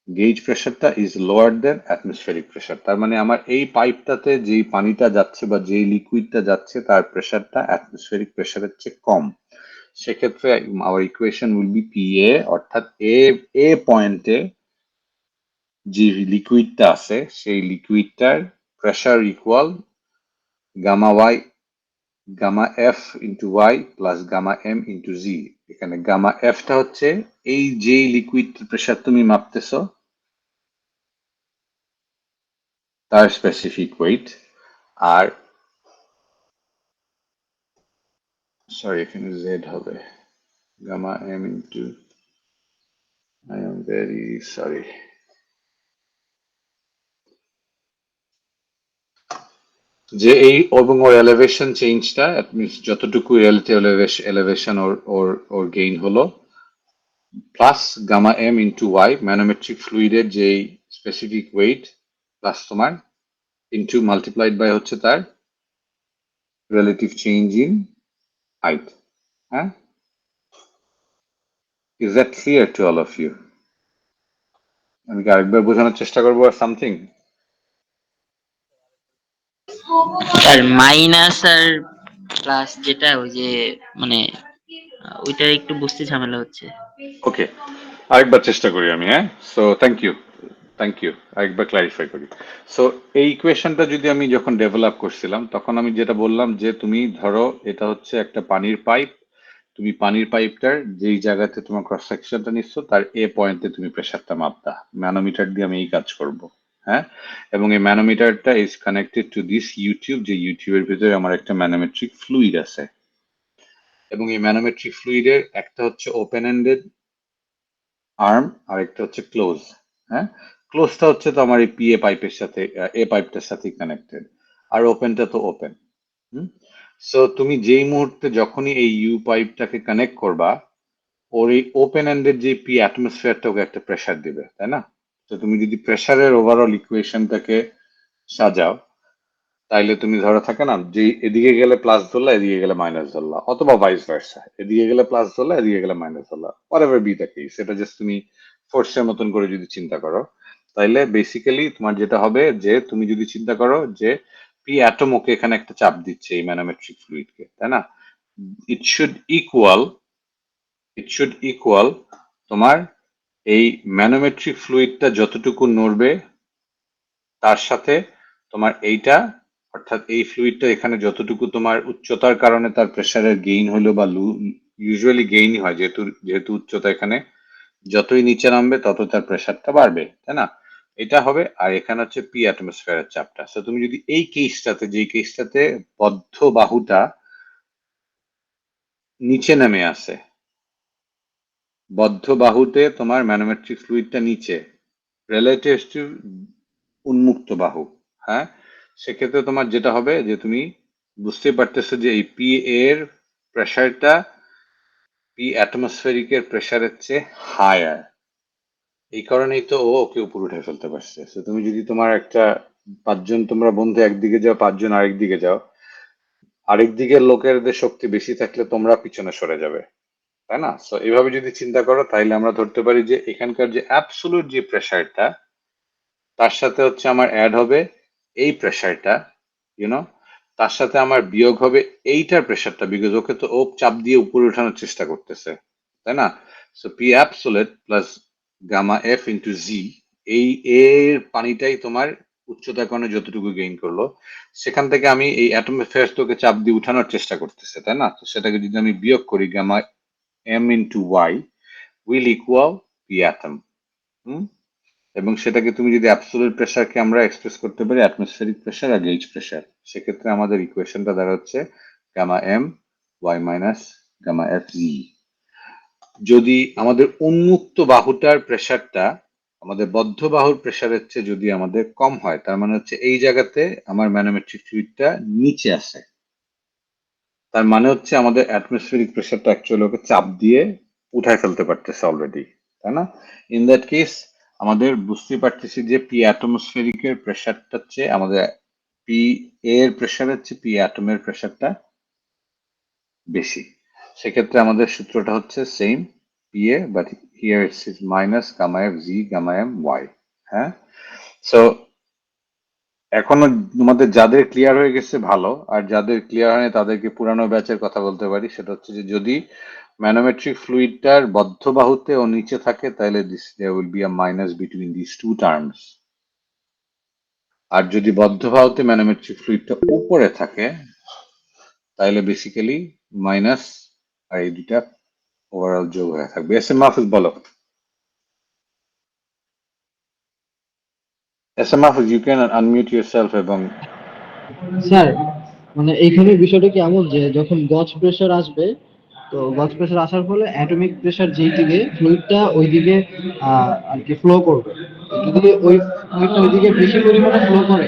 Gauge প্রেসারটা is lower than atmospheric pressure. তার মানে আমার এই পাইপটাতে যেই পানিটা যাচ্ছে বা যেই লিকুইডটা যাচ্ছে তার প্রেসারটা অ্যাটমসফেরিক প্রেসারের চেয়ে কম। সেক্ষেত্রে our equation will be P A, অর্থাৎ এ পয়েন্টে যে লিকুইডটা আছে সেই লিকুইডটার pressure equal gamma Y gamma F into Y plus gamma M into G. এখানে গামা এফটা হচ্ছে এই যে লিকুইড প্রেসার তুমি মাপতেছ তার স্পেসিফিক ওয়েট, আর সরি এখানে জেড হবে gamma M into, I am very sorry, যে এই এবং ওর এলিভেশন চেঞ্জটা যতটুকু রিলেটিভ এলিভেশন ওর গেইন হলো plus gamma M into Y manometric ফ্লুইডের যে স্পেসিফিক ওয়েট প্লাস তোমার ইন্টু মাল্টিপ্লাইড বাই হচ্ছে তার রিলেটিভ চেঞ্জ ইন হাইট। হ্যাঁ, is that clear to all of you? আমি কি আরেকবার বোঝানোর চেষ্টা করবো আর সামথিং? স্যার মাইনাস আর প্লাস যেটা ওই যে মানে ওইটা একটু বুঝতে ঝামেলা হচ্ছে। ওকে, আরেকবার চেষ্টা করি আমি। হ্যাঁ, সো থ্যাংক ইউ, আরেকবার ক্লারিফাই করি। সো এই ইকুয়েশনটা যদি আমি যখন ডেভেলপ করছিলাম তখন আমি যেটা বললাম যে তুমি ধরো এটা হচ্ছে একটা পানির পাইপ, তুমি পানির পাইপটার যেই জায়গাতে তোমার ক্রস সেকশনটা নিচ্ছ তার এ পয়েন্টে তুমি প্রেসারটা মাপবা, ম্যানোমিটার দিয়ে আমি এই কাজ করব। হ্যাঁ, এবং এই ম্যানোমিটারটা is connected to this U tube, যে ইউটিউবের ভিতরে আমার একটা ম্যানোমেট্রিক ফ্লুইড আছে। এবং এই ম্যানোমেট্রিক ফ্লুইডের একটা হচ্ছে ওপেন এন্ডেড আর্ম আর একটা হচ্ছে ক্লোজ। হ্যাঁ, ক্লোজটা হচ্ছে তো আমার এই পিএ পাইপের সাথে এ পাইপটার সাথে কানেক্টেড, আর ওপেনটা তো ওপেন। সো তুমি যেই মুহূর্তে যখনই এই ইউ পাইপটাকে কানেক্ট করবা, ওর এই ওপেন এন্ডের যে পি অ্যাটমসফিয়ারটা ওকে একটা প্রেসার দিবে, তাই না? তো তুমি যদি প্রেসারের ওভারঅল ইকুয়েশনটাকে সাজাও, তাইলে তুমি ধরো থাকে না যে এদিকে গেলে প্লাস ধরলা, এদিকে গেলে মাইনাস ধরলা, অথবা ভাইস ভার্সা, এদিকে গেলে প্লাস ধরলা, এদিকে গেলে minus Dharla, whatever be the case, সেটা জাস্ট তুমি ফোর্সের মতন করে যদি চিন্তা করো, তাইলে বেসিক্যালি তোমার যেটা হবে যে তুমি যদি চিন্তা করো যে পি অ্যাটম ওকে এখানে একটা চাপ দিচ্ছে এই ম্যানোমেট্রিক ফ্লুইডকে, তাই না? ইট শুড ইকুয়াল তোমার এই ম্যানোমেট্রিক ফ্লুইডটা যতটুকু নড়বে তার সাথে তোমার এইটা, অর্থাৎ এই ফ্লুইডটা এখানে যতটুকু তোমার উচ্চতার কারণে তার প্রেসারের গেইন হলো বা ইউজুয়ালি গেইনই হয়, যেহেতু উচ্চতা এখানে যতই নিচে নামবে তত তার প্রেসারটা বাড়বে, তাই না? এটা হবে। আর এখানে হচ্ছে পি অ্যাটমসফিয়ারের চাপটা। সো তুমি যদি এই কেসটাতে, যেই কেসটাতে বদ্ধ বাহুটা নিচে নেমে আসে, বদ্ধ বাহুতে তোমার ম্যানোমেট্রিক ফ্লুইডটা নিচে রিলেটিভ টু উন্মুক্ত বাহু, হ্যাঁ, সেক্ষেত্রে তোমার যেটা হবে যে তুমি বুঝতে পারতেছো যে এই পি এর প্রেসারটা পি অ্যাটমসফেরিকের প্রেসারের চেয়ে হায়ার। এই কারণেই তো ও ওকে উপর উঠে ফেলতে পারছে। তো তুমি যদি তোমার একটা 5 জন তোমরা বন্ধু একদিকে যাও, 5 জন আরেক দিকে যাও, আরেক দিকের লোকেরদের শক্তি বেশি থাকলে তোমরা পিছনে সরে যাবে, তাই না? সো এইভাবে যদি চিন্তা করো তাইলে আমরা ধরতে পারি যে এখানকার যে অ্যাবসোলুট যে প্রেসারটা, তার সাথে হচ্ছে আমার অ্যাড হবে এই প্রেসারটা, ইউনো, তার সাথে আমার বিয়োগ হবে এইটার প্রেসারটা, বিকজ ওকে তো ও চাপ দিয়ে উপরে ওঠানোর চেষ্টা করতেছে, তাই না? So P absolute plus gamma F into G, এই এর পানিটাই তোমার উচ্চতার কারণে যতটুকু গেইন করলো, সেখান থেকে আমি এই অ্যাটমিক ফোর্সটাকে চাপ দিয়ে উঠানোর চেষ্টা করতেছে, তাই না? তো সেটাকে যদি আমি বিয়োগ করি, gamma M into Y will equal P atm. এবং সেটাকে তুমি যদি অ্যাবসোলিউট প্রেসারকে আমরা এক্সপ্রেস করতে পারি অ্যাটমসফেরিক প্রেসার আর গেজ প্রেসার, সেক্ষেত্রে আমাদের ইকুয়েশনটা দাঁড়াচ্ছে gamma M Y minus gamma F G. যদি আমাদের উন্মুক্ত বাহুটার প্রেসারটা আমাদের বদ্ধ বাহুর প্রেসারের চেয়ে যদি আমাদের কম হয়, তার মানে হচ্ছে এই জায়গাতে আমার ম্যানোমেট্রিক ফ্লুইডটা নিচে আসে, তার মানে হচ্ছে আমাদের অ্যাটমসফেরিক প্রেসারটা অ্যাকচুয়ালি ওকে চাপ দিয়ে উঠায় ফেলতে পারতেছে অলরেডি, তাই না? ইন দ্যাট কেস আমাদের বুঝতে পারতেছি যে পি অ্যাটমসফেরিকের প্রেসারটা চেয়ে আমাদের পি এর প্রেসারের চেয়ে পি অ্যাটমের প্রেসারটা বেশি। সেক্ষেত্রে আমাদের সূত্রটা হচ্ছে same, P A, but here it's is minus gamma F G gamma M Y. হ্যাঁ, সো এখনো তোমাদের যাদের ক্লিয়ার হয়ে গেছে ভালো, আর যাদের ক্লিয়ার হয়নি তাদেরকে পুরানো ব্যাচের কথা বলতে পারি। সেটা হচ্ছে যে যদি ম্যানোমেট্রিক ফ্লুইডটার বদ্ধ বাহুতে ও নিচে থাকে, তাহলে there will be a minus between these two terms। আর যদি বদ্ধ বাহুতে ম্যানোমেট্রিক ফ্লুইডটা উপরে থাকে, তাহলে বেসিক্যালি মাইনাস আর এই দুটা ওভারঅল যোগ হয়ে থাকবে। এস এম মাহফুজ বলো। S M Mahfuz, you can unmute yourself এবং স্যার মানে এইখানে বিষয়টা কি এমন যে যখন গজ প্রেসার আসবে, তো গজ প্রেসার আসার ফলে অ্যাটমিক প্রেসার যেই দিকে ফ্লুইডটা ওই দিকে আর কি ফ্লো করবে। যদি ওই ফ্লুইডটা ওইদিকে বেশি পরিমাণে ফ্লো করে,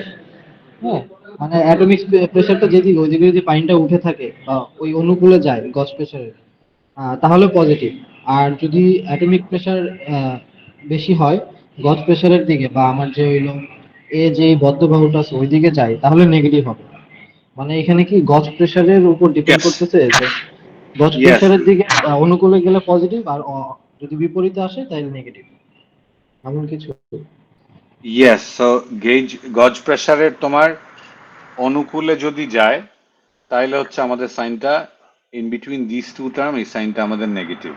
হ্যাঁ, মানে অ্যাটমিক প্রেসারটা যেদিকে ওইদিকে যদি পানিটা উঠে থাকে বা ওই অনুকূলে যায় গজ প্রেসারের, তাহলে পজিটিভ। আর যদি অ্যাটমিক প্রেসার বেশি হয় গজ প্রেসারের দিকে বা আমার যে হইলো এ যে বদ্ধ বাহুটা আছে ওইদিকে যায়, তাহলে নেগেটিভ হবে। মানে এখানে কি গজ প্রেসারের উপর ডিপেন্ড ইয়েস করতেছে যে গজ ইয়েস প্রেসারের দিকে অনুকূলে গেলে পজিটিভ, আর যদি বিপরীতে আসে তাহলে নেগেটিভ, এমন কিছু। ইয়েস। সো গজ প্রেসারের তোমার অনুকূলে যদি যায়, তাহলে হচ্ছে আমাদের সাইনটা in between this two term, এই সাইনটা আমাদের নেগেটিভ,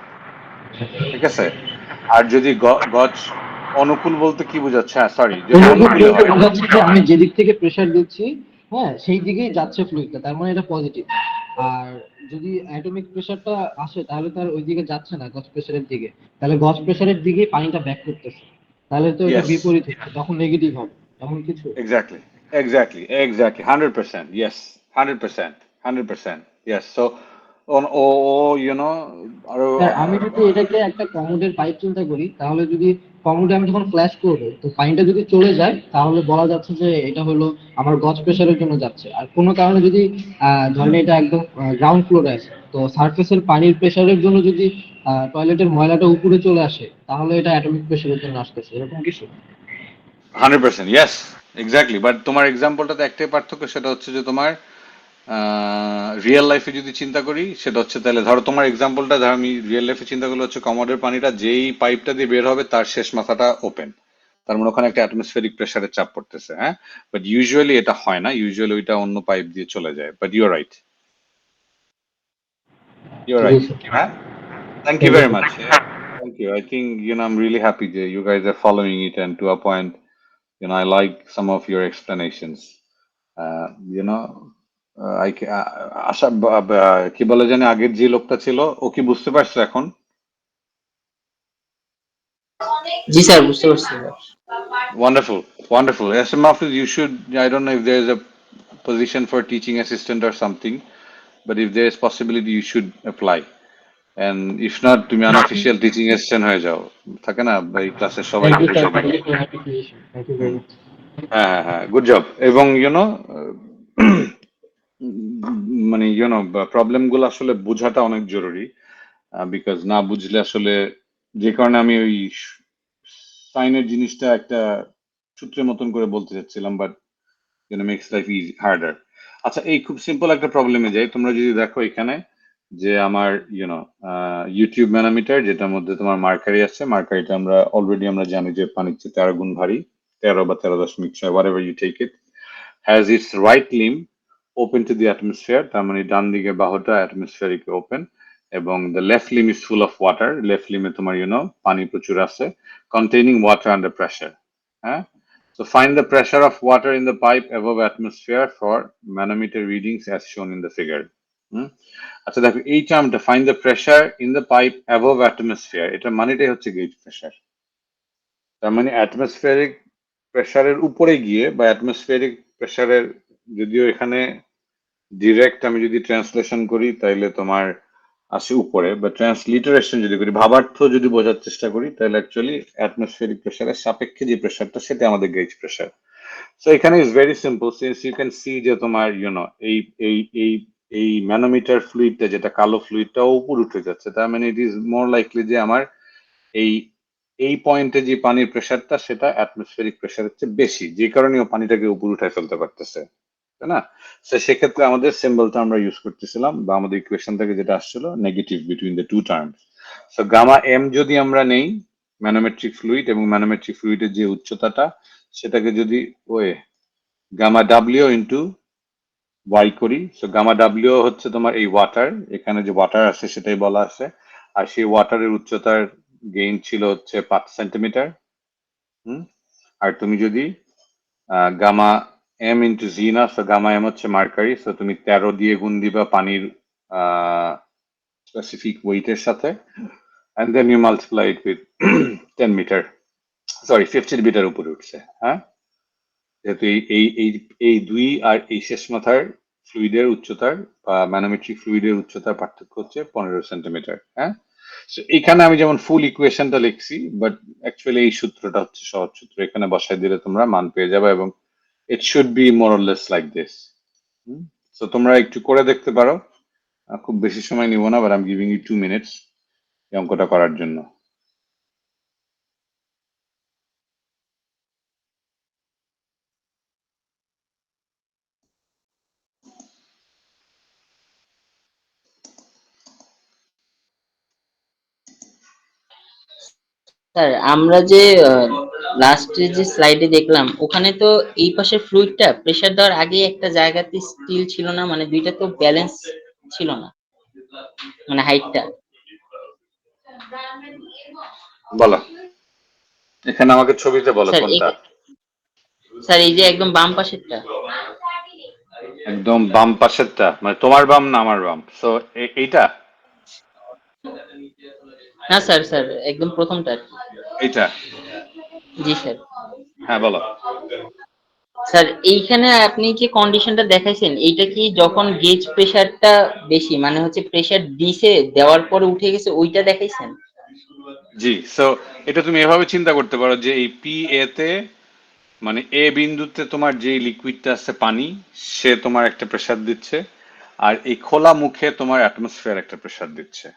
ঠিক আছে? আর যদি গজ অনুকূল বলতে কি বোঝাচ্ছে? হ্যাঁ সরি, যদি অনুকূলে হয়, বোঝাচ্ছে যে আমি যেদিক থেকে প্রেসার দিচ্ছি, হ্যাঁ, সেই দিকেই যাচ্ছে ফ্লুইডটা, তার মানে এটা পজিটিভ। আর যদি অ্যাটমিক প্রেসারটা আসে তাহলে তার ওই দিকে যাচ্ছে না গজ প্রেসারের দিকে, তাহলে গজ প্রেসারের দিকেই পানিটা ব্যাক করতেছে, তাহলে তো এটা ইয়েস বিপরীত হবে, তখন নেগেটিভ হবে, এমন কিছু। Exactly 100%, yes, 100%, yes. সো ও ইউনো আরো স্যার আমি যদি এটাকে একটা কমোডের পাইপ চিন্তা করি, তাহলে যদি কমোডে আমি যখন ফ্ল্যাশ করবো তো পানিটা যদি চলে যায়, তাহলে বলা যাচ্ছে যে এটা হলো আমার গজ প্রেসারের জন্য যাচ্ছে। আর কোনো কারণে যদি ধরেন এটা একদম গ্রাউন্ড ফ্লোরে আছে, তো সারফেসের পানির প্রেসারের জন্য যদি টয়লেটের ময়লাটা উপরে চলে আসে, তাহলে এটা অ্যাটমিক প্রেসারের জন্য আসতেছে, এরকম কিছু। 100%, ইয়েস, এক্স্যাক্টলি। বাট তোমার এক্সাম্পলটাতে একটাই পার্থক্য, সেটা হচ্ছে যে তোমার রিয়েল লাইফে যদি চিন্তা করি, সেটা হচ্ছে তাহলে ধরো তোমার এক্সাম্পলটা, ধরো আমি রিয়েল লাইফে চিন্তা করলে হচ্ছে কমোডের পানিটা যেই পাইপটা দিয়ে বের হবে তার শেষ মাথাটা ওপেন, তার মানে ওখানে একটা অ্যাটমসফেরিক প্রেসারের চাপ পড়তেছে, হ্যাঁ। বাট ইউজুয়ালি এটা হয় না, ইউজুয়ালি ওইটা অন্য পাইপ দিয়ে চলে যায়। But your right, your G right, sir, হ্যাঁ। Thank you thank you very sir. much. Yeah. Thank you. I think, I'm really happy that you guys are following it, and to a point, I like some of your explanations. Uh, you know, আশা কি বলে জানি আগের যে লোকটা ছিল, ও কি বুঝতে পারছো এখন? জি স্যার, বুঝতে পারছি sir. Wonderful, wonderful. Yes, Mahfouz, you should, I don't know if there's a position for teaching assistant or something, but if there's possibility, you should apply. And if not, তুমি unofficial teaching assistant হয়ে যাও, থাকে না এই ক্লাসের থ্যাংক সবাইকে ইউ স্যার, বুঝাবে। Thank you for appreciation, thank you very hmm. Much. হ্যাঁ, হ্যাঁ, হ্যাঁ, গুড জব। এবং মানে প্রবলেম গুলো আসলে বোঝাটা অনেক জরুরি, বিকজ না বুঝলে আসলে, যে কারণে আমি ওই সাইনের জিনিসটা একটা সূত্রের মতন করে বলতে চাচ্ছিলাম, but makes life easy harder. আচ্ছা, এই খুব সিম্পল একটা প্রবলেমে যাই। তোমরা যদি দেখো এখানে যে আমার ইউটিউব ম্যানোমিটার, যেটার মধ্যে তোমার মার্কারি আছে, মার্কারিটা আমরা জানি যে পানির চেয়ে 13 গুণ ভারী, 13 বা 13.6, whatever you take it, has its right limb open to the atmosphere, তার মানে ডান দিকে বাহুটা atmospheric open, এবং the left limb is full of water, left limb এ তোমার পানি প্রচুর আছে, containing water under pressure, হ্যাঁ। So find the pressure of water in the pipe above atmosphere for manometer readings as shown in the figure. হুম। আচ্ছা দেখো, এই টার্মটা find the pressure in the pipe above atmosphere, এটা মানেটাই হচ্ছে গেজ প্রেসার। তার মানে অ্যাটমসফিয়ারিক প্রেসারের উপরে গিয়ে, বা অ্যাটমসফিয়ারিক প্রেসারের, যদিও এখানে ডিরেক্ট আমি যদি ট্রান্সলেশন করি তাইলে তোমার আসে উপরে, বা ট্রান্সলিটারেশন যদি করি, ভাবার্থ যদি বোঝার চেষ্টা করি, তাহলে অ্যাকচুয়ালি অ্যাটমসফিয়ারিক প্রেসারের সাপেক্ষে যে প্রেসারটা, সেটা আমাদের গেজ প্রেসার। সো এখানে is very simple, since you can see যে তোমার এই এই এই এই ম্যানোমিটার ফ্লুইডটা, যেটা কালো ফ্লুইডটা উপর উঠে যাচ্ছে, তার মানে ইট ইজ মোর লাইকলি যে আমার এই এই পয়েন্টে যে পানির প্রেসারটা, সেটা অ্যাটমসফিয়ারিক প্রেসারের চেয়ে বেশি, যে কারণে ও পানিটাকে উপর উঠায় ফেলতে পারতেছে, তাই না? তো সেক্ষেত্রে আমাদের সিম্বলটা আমরা ইউজ করতেছিলাম, বা আমাদের ইকুয়েশন থেকে যেটা আসছিল, negative between the two terms. So gamma M যদি আমরা নেই ম্যানোমেট্রিক ফ্লুইড, এবং ম্যানোমেট্রিক ফ্লুইডের যে উচ্চতাটা, সেটাকে যদি গামা ডাব্লিউ ইন্টু ওয়াই করি, সো গামা ডাব্লিউ হচ্ছে তোমার এই ওয়াটার, এখানে যে ওয়াটার আছে সেটাই বলা আছে, আর সেই ওয়াটারের উচ্চতার গেইন ছিল হচ্ছে 5 সেন্টিমিটার। আর তুমি যদি গামা এম ইন্টু জি না, সো গামা এম হচ্ছে মার্কারি, সো তুমি 13 দিয়ে গুণ দিবা পানির স্পেসিফিক ওয়েটের সাথে, and then you multiply it with 10 metre, sorry 15 metre উপরে উঠছে, হ্যাঁ। যেহেতু এই দুই আর এই শেষ মাথার ফ্লুইডের উচ্চতার, বা ম্যানোমেট্রিক ফ্লুইডের উচ্চতার পার্থক্য হচ্ছে 15 সেন্টিমিটার, হ্যাঁ। So, এখানে আমি যেমন ফুল ইকুয়েশনটা লিখছি, বাট অ্যাকচুয়ালি এই সূত্রটা হচ্ছে সহজ সূত্র, এখানে বসাই দিলে তোমরা মান পেয়ে যাবে, এবং it should be more or less like this. তো তোমরা একটু করে দেখতে পারো, খুব বেশি সময় নিব না, but I am giving you 2 minutes এই অঙ্কটা করার জন্য। স্যার, আমরা যে লাস্টে যে স্লাইডে দেখলাম, ওখানে তো এই পাশের ফ্লুইডটা প্রেসার দেওয়ার আগে একটা জায়গাতে স্টিল ছিল না, মানে দুইটা তো ব্যালেন্স ছিল না, মানে হাইটটা। বলো, এখানে আমাকে ছবিতে বলো স্যার কোনটা। স্যার, এই যে একদম বাম পাশেরটা। একদম বাম পাশেরটা, মানে তোমার বাম না আমার বাম? সো এইটা, না স্যার, স্যার একদম প্রথমটা আর কি। এইটা, জি স্যার। হ্যাঁ বলো। স্যার, এইখানে আপনি যে কন্ডিশনটা দেখাইছেন, এইটা কি যখন গেজ প্রেসারটা বেশি, মানে হচ্ছে প্রেসার দিছে, দেওয়ার পরে উঠে গেছে, ওইটা দেখাইছেন? জি, সো এটা তুমি এভাবে চিন্তা করতে পারো যে এই পি এ তে, মানে এ বিন্দুতে তোমার যে লিকুইডটা আছে পানি, সে তোমার একটা প্রেসার দিচ্ছে, আর এই খোলা মুখে তোমার অ্যাটমসফিয়ার একটা প্রেসার দিচ্ছে।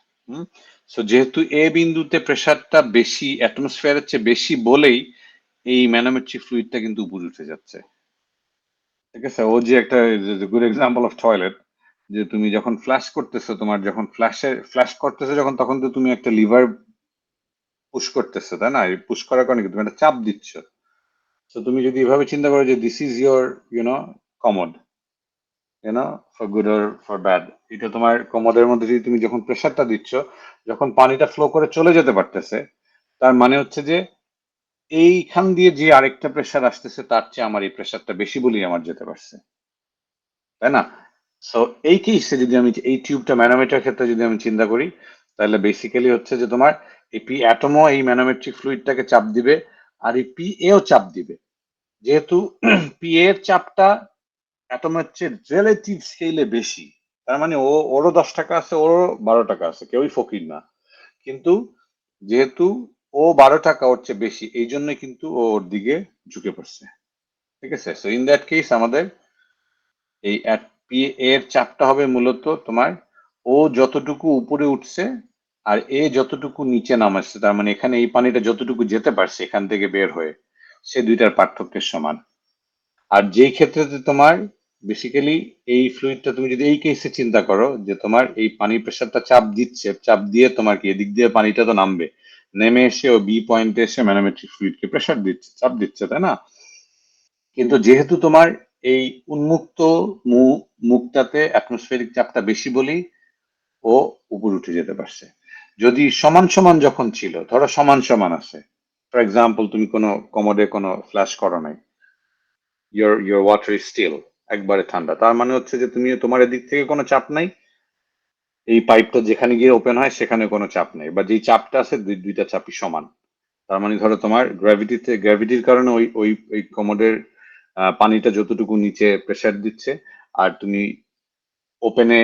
সো যেহেতু এ বিন্দুতে প্রেসারটা বেশি, অ্যাটমসফিয়ারের চেয়ে বেশি বলেই এই ম্যানোমেট্রিক ফ্লুইডটা কিন্তু উপরে উঠে যাচ্ছে। ঠিক আছে, ও যে একটা গুড এক্সাম্পল অফ টয়লেট, যে তুমি যখন ফ্ল্যাশ করতেছো, তোমার যখন ফ্ল্যাশ করতেছো যখন, তখন তো তুমি একটা লিভার পুশ করতেছো, তাই না? এই পুশ করার কারণে কি তুমি একটা চাপ দিচ্ছ। তো তুমি যদি এভাবে চিন্তা করো যে this is your commode, for good or for bad, এটা তোমার কমোডের মধ্যে যদি তুমি যখন প্রেসারটা দিচ্ছ, যখন পানিটা ফ্লো করে চলে যেতে পারতেছে, তার মানে হচ্ছে যে এইখান দিয়ে যে আরেকটা প্রেসার আসতেছে তার চেয়ে আমার এই প্রেসারটা বেশি বলেই আমার যেতে পারছে, তাই না? সো এই কেসে যদি আমি এই টিউবটা ম্যানোমিটার ক্ষেত্রে যদি আমি চিন্তা করি, তাহলে বেসিক্যালি হচ্ছে যে তোমার এই পি অ্যাটমও এই ম্যানোমেট্রিক ফ্লুইডটাকে চাপ দিবে, আর এই পি এও চাপ দিবে। যেহেতু পি এর চাপটা অ্যাটমের চেয়ে রিলেটিভ স্কেলে বেশি, তার মানে ওরও 10 টাকা আছে, ওরও 12 টাকা আছে, কেউই ফকির না। কিন্তু যেহেতু ও 12 টাকা ওর চেয়ে বেশি, এই জন্য কিন্তু ও ওর দিকে ঝুঁকে পড়ছে। ঠিক আছে, সো ইন দ্যাট কেস আমাদের এই পি এর চাপটা হবে মূলত তোমার ও যতটুকু উপরে উঠছে আর এ যতটুকু নিচে নামাচ্ছে, তার মানে এখানে এই পানিটা যতটুকু যেতে পারছে এখান থেকে বের হয়ে, সে দুইটার পার্থক্যের সমান। আর যেই ক্ষেত্রে তোমার বেসিক্যালি এই ফ্লুইডটা তুমি যদি এই কেসে চিন্তা করো যে তোমার এই পানির প্রেসারটা চাপ দিচ্ছে, চাপ দিয়ে তোমার কি এদিক দিয়ে পানিটা তো নামবে, নেমে এসে ও বি পয়েন্টে এসে ম্যানোমেট্রিক ফ্লুইডকে প্রেসার দিচ্ছে, চাপ দিচ্ছে, তাই না? কিন্তু যেহেতু তোমার এই উন্মুক্ত মুখটাতে অ্যাটমসফেরিক চাপটা বেশি বলেই ও উপরে উঠে যেতে পারছে। যদি সমান সমান যখন ছিল, ধরো সমান সমান আছে, ফর এক্সাম্পল তুমি কোনো কমোডে কোনো ফ্ল্যাশ করো নাই, your water is still, একবারে ঠান্ডা, তার মানে হচ্ছে যে তুমি তোমার এদিক থেকে কোনো চাপ নাই, এই পাইপটা যেখানে গিয়ে ওপেন হয় সেখানে কোনো চাপ নেই, বা যেই চাপটা আছে দুইটা চাপই সমান। তার মানে ধরো তোমার গ্র্যাভিটির কারণে ওই ওই ওই কমোডের পানিটা যতটুকু নিচে প্রেসার দিচ্ছে, আর তুমি ওপেনে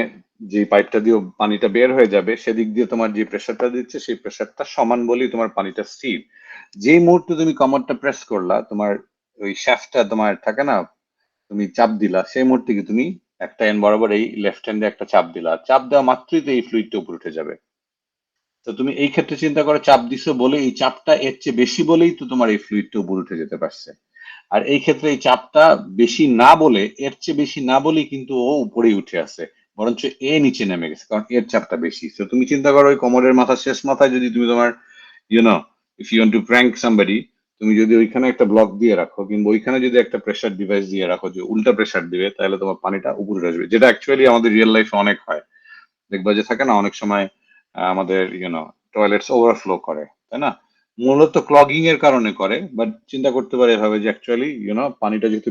যে পাইপটা দিয়ে পানিটা বের হয়ে যাবে সেদিক দিয়ে তোমার যে প্রেসারটা দিচ্ছে সেই প্রেসারটা সমান বলেই তোমার পানিটা স্থির। যেই মুহূর্তে তুমি কমোডটা প্রেস করলা, তোমার ওই শ্যাফটটা তোমার থাকে না, তুমি চাপ দিলা, সেই মুহূর্তে কি তুমি একটা এন বরাবর এই লেফট হ্যান্ডে একটা চাপ দিলা, চাপ দেওয়া মাত্রই তো এই ফ্লুইডটা উপরে উঠে যাবে। তো তুমি এই ক্ষেত্রে চিন্তা করো, চাপ দিছো বলে এই চাপটা এর চেয়ে বেশি বলেই তো তোমার এই ফ্লুইডটা উপরে উঠে যেতে পারছে। আর এই ক্ষেত্রে এই চাপটা বেশি না বলে, এর চেয়ে বেশি না বলেই কিন্তু ও উপরেই উঠে আসে, বরঞ্চ এ নিচে নেমে গেছে, কারণ এর চাপটা বেশি। তো তুমি চিন্তা করো ওই কোমরের মাথার শেষ মাথায় যদি তুমি তোমার you know if you want to prank somebody, তুমি যদি ওইখানে একটা ব্লক দিয়ে রাখো কিংবা ওইখানে যদি একটা প্রেসার ডিভাইস দিয়ে রাখো যে উল্টা প্রেসার দিবে, তাহলে তোমার পানিটা উপরে আসবে, যেটা অ্যাকচুয়ালি আমাদের রিয়েল লাইফে অনেক হয়। দেখবা যে থাকে না অনেক সময় আমাদের টয়লেটস ওভারফ্লো করে, তাই না? মূলত ক্লগিং এর কারণে করে, বাট চিন্তা করতে পারে এভাবে যে অ্যাকচুয়ালি পানিটা যেহেতু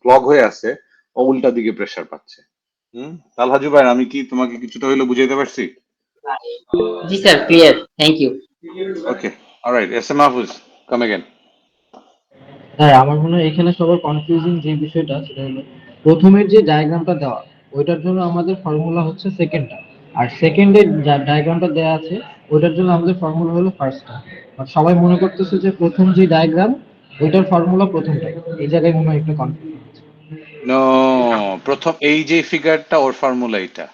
ক্লগ হয়ে আছে, ও উল্টা দিকে প্রেসার পাচ্ছে। তালহাজু ভাই, আমি কি তোমাকে কিছুটা হইলো বুঝাইতে পারছি? জি sir, clear, thank you. Okay, alright, S M Mahfuz, come again. হ্যাঁ, আমার মনে হয় এখানে সবার কনফিউজিং যে বিষয়টা সেটা হলো প্রথমের যে ডায়াগ্রামটা দেওয়া ওইটার জন্য আমাদের ফর্মুলা হচ্ছে সেকেন্ডটা, আর সেকেন্ডের যা ডায়াগ্রামটা দেওয়া আছে ওইটার জন্য আমাদের ফর্মুলা হলো ফার্স্টটা। আর সবাই মনে করতেছে যে প্রথম যে ডায়াগ্রাম ওইটার ফর্মুলা প্রথমটা, এই জায়গায় মনে হয় একটু কনফিউশন হচ্ছে। নো, প্রথম এই যে ফিগারটা ওর ফর্মুলা, এইটা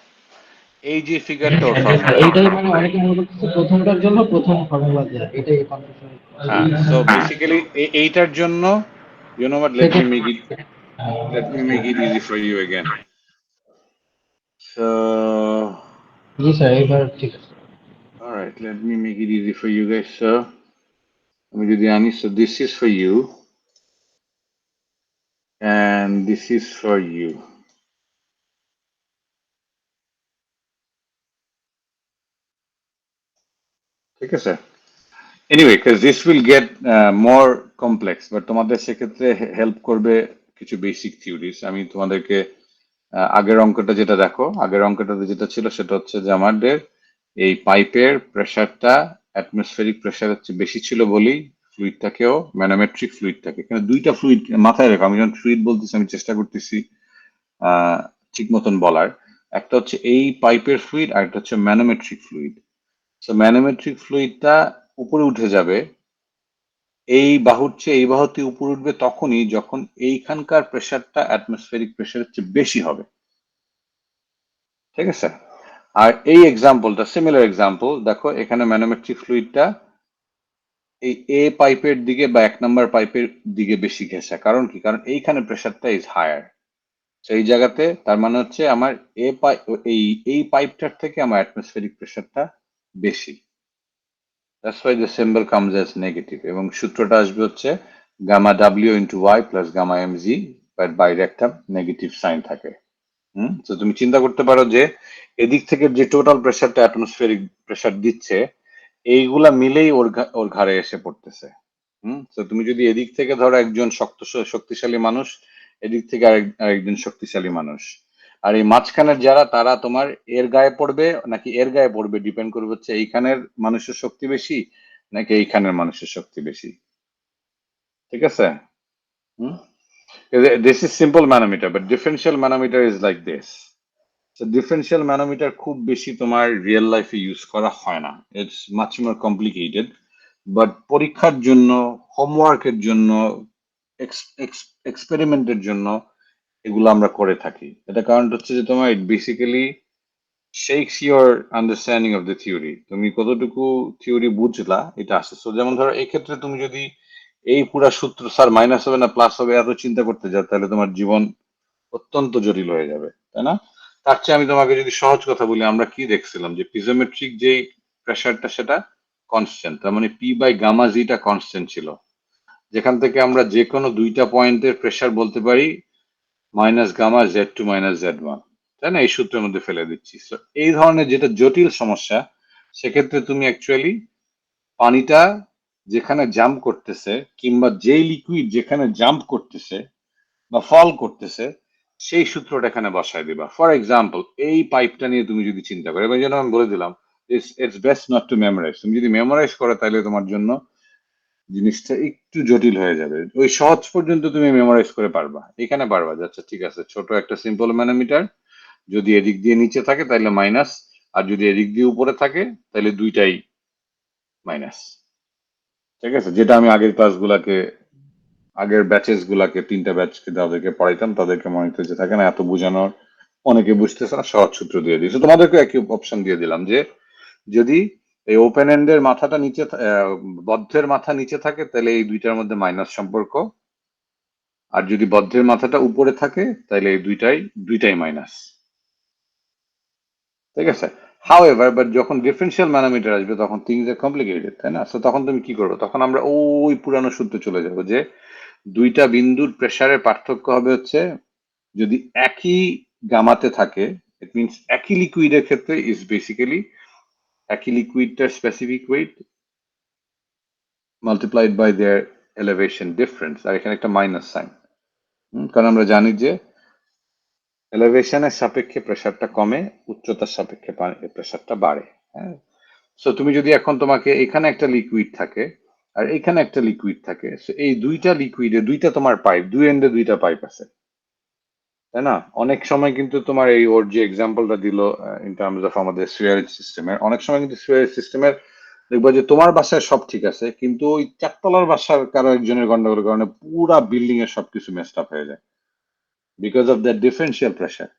এই যে ফিগারটা ওর ফর্মুলা এইটাই এইটা। মানে অনেকে মনে করতেছে প্রথমটার জন্য প্রথম ফর্মুলা দেওয়া, এটাই কনফিউশন। হ্যাঁ, সো বেসিক্যালি এইটার জন্য what, second. let me make it easy for you again. So, G sir, এইবার ঠিক আছে। all right, let me make it easy for you guys. So, আমি যদি আনি, so this is for you and this is for you. ঠিক আছে? Anyway, because this will get more complex, but তোমাদের সেক্ষেত্রে হেল্প করবে কিছু বেসিক থিওরিজ। আমি তোমাদেরকে আগের অঙ্কটা যেটা দেখো, আগের অঙ্কটাতে যেটা ছিল সেটা হচ্ছে যে আমাদের এই পাইপের প্রেসারটা অ্যাটমসফেরিক প্রেসারের চেয়ে বেশি ছিল বলেই ফ্লুইডটাকেও ম্যানোমেট্রিক ফ্লুইডটাকে, এখানে দুইটা ফ্লুইড মাথায় রেখো, আমি যখন ফ্লুইড বলতেছি আমি চেষ্টা করতেছি ঠিক মতন বলার। একটা হচ্ছে এই পাইপের ফ্লুইড আর একটা হচ্ছে ম্যানোমেট্রিক ফ্লুইড। সো ম্যানোমেট্রিক ফ্লুইডটা উপরে উঠে যাবে, এই বাহুর চেয়ে এই বাহুতে উপরে উঠবে তখনই যখন এইখানকার প্রেসারটা অ্যাটমসফেরিক প্রেসারের চেয়ে বেশি হবে। ঠিক আছে? আর এই এক্সাম্পলটা সিমিলার এক্সাম্পল দেখো, এখানে ম্যানোমেট্রিক ফ্লুইডটা এই এ পাইপের দিকে বা 1 নাম্বার পাইপের দিকে বেশি ঘেঁষা। কারণ কি? কারণ এইখানে প্রেসারটা ইজ হায়ার। সেই জায়গাতে তার মানে হচ্ছে আমার এই পাইপটার থেকে আমার অ্যাটমসফেরিক প্রেসারটা বেশি। That's why the symbol comes as negative, এবং সূত্রটা আসবে হচ্ছে gamma W into Y plus gamma M G, but বাইরে একটা নেগেটিভ সাইন থাকে। তো তুমি চিন্তা করতে পারো যে এদিক থেকে যে টোটাল প্রেসারটা অ্যাটমসফেরিক প্রেসার দিচ্ছে, এইগুলা মিলেই ওর ঘাড়ে এসে পড়তেছে। তো তুমি যদি এদিক থেকে ধরো একজন শক্তিশালী মানুষ, এদিক থেকে আরেকজন শক্তিশালী মানুষ, আর এই মাঝখানের যারা, তারা তোমার এর গায়ে পড়বে নাকি এর গায়ে পড়বে, ডিপেন্ড করবে হচ্ছে এইখানের মানুষের শক্তি বেশি নাকি এইখানের মানুষের শক্তি বেশি। ঠিক আছে? হুম this is simple manometer, but differential manometer is like this. Differential manometer খুব বেশি তোমার রিয়েল লাইফে ইউজ করা হয় না, it's much more complicated. But পরীক্ষার জন্য, হোমওয়ার্কের জন্য, এক্সপেরিমেন্টের জন্য এগুলো আমরা করে থাকি। এটা কারণ হচ্ছে যে তোমার it basically shakes your understanding of the theory. তুমি কতটুকু থিওরি বুঝলা এটা আসে। সো যেমন ধরো এই ক্ষেত্রে তুমি যদি এই পুরা সূত্র স্যার মাইনাস হবে না প্লাস হবে এত চিন্তা করতে যাও, তাহলে তোমার জীবন অত্যন্ত জটিল হয়ে যাবে, তাই না? তার চেয়ে আমি তোমাকে যদি সহজ কথা বলি, আমরা কি দেখছিলাম যে পিজোমেট্রিক যে প্রেসারটা সেটা কনস্ট্যান্ট, তার মানে পি বাই গামা জিটা কনস্ট্যান্ট ছিল, যেখান থেকে আমরা যে কোনো দুইটা পয়েন্টের প্রেসার বলতে পারি minus gamma Z2 minus Z1, তাই না? এই সূত্রের মধ্যে ফেলে দিচ্ছি। So, এই ধরনের যেটা জটিল সমস্যা, সেক্ষেত্রে তুমি অ্যাকচুয়ালি পানিটা যেখানে জাম্প করতেছে, কিংবা যেই লিকুইড যেখানে জাম্প করতেছে বা ফল করতেছে, সেই সূত্রটা এখানে বসায় দিবা। ফর এক্সাম্পল, এই পাইপটা নিয়ে তুমি যদি চিন্তা করো, এবার যেন আমি বলে দিলাম, it's best not to memorise. তুমি যদি মেমোরাইজ করো তাহলে তোমার জন্য জিনিসটা একটু জটিল হয়ে যাবে। ওই সহজ পর্যন্ত তুমি মেমোরাইজ করে পারবা, এখানে পারবা যে আচ্ছা ঠিক আছে, ছোট একটা সিম্পল ম্যানোমিটার, যদি এদিক দিয়ে নিচে থাকে তাহলে মাইনাস, আর যদি এদিক দিয়ে উপরে থাকে তাহলে দুইটাই মাইনাস। ঠিক আছে? যেটা আমি আগের ব্যাচেস গুলাকে 3টা ব্যাচকে যাদেরকে পড়াইতাম তাদেরকে মনে হতো যে থাকে না, এত বোঝানোর অনেকে বুঝতেছে না, সহজ সূত্র দিয়ে দিয়েছে। তোমাদেরকে একই অপশন দিয়ে দিলাম যে যদি এই ওপেন এন্ডের মাথাটা নিচে বদ্ধের মাথা নিচে থাকে তাহলে এই দুইটার মধ্যে মাইনাস সম্পর্ক, আর যদি বদ্ধের মাথাটা উপরে থাকে তাহলে এই দুইটাই মাইনাস। ঠিক আছে? হাউএভার, বাট যখন ডিফারেন্সিয়াল ম্যানোমিটার আসবে তখন থিংস আর কমপ্লিকেটেড, তাই না? সো তখন তুমি কি করবে? তখন আমরা ওই পুরানো সূত্রে চলে যাব যে দুইটা বিন্দুর প্রেসারের পার্থক্য হবে হচ্ছে, যদি একই গামাতে থাকে, ইট মিনস একই লিকুইডের ক্ষেত্রে ইজ বেসিক্যালি একই লিকুইডটার specific weight multiplied by their elevation difference, আর এখানে একটা মাইনাস সাইন। কারণ আমরা জানি যে এলিভেশনের সাপেক্ষে প্রেসারটা কমে, উচ্চতার সাপেক্ষে প্রেসারটা বাড়ে। হ্যাঁ, সো তুমি যদি এখন তোমাকে এখানে একটা লিকুইড থাকে আর এখানে একটা লিকুইড থাকে, সো এই দুইটা লিকুইডে দুইটা তোমার পাইপ, দুই এন্ডে দুইটা পাইপ আছে, তাই না? অনেক সময় কিন্তু তোমার এই ওর যে এক্সাম্পলটা দিল ইন টার্মস অফ আমাদের সুয়ারেজ সিস্টেমের, অনেক সময় কিন্তু সুয়ারেজ সিস্টেমের দেখবা যে তোমার বাসায় সব ঠিক আছে, কিন্তু ওই চারতলার বাসার কারো একজনের গন্ডগোলের কারণে পুরা বিল্ডিং এর সবকিছু মেসড আপ হয়ে যায়, because of that differential pressure.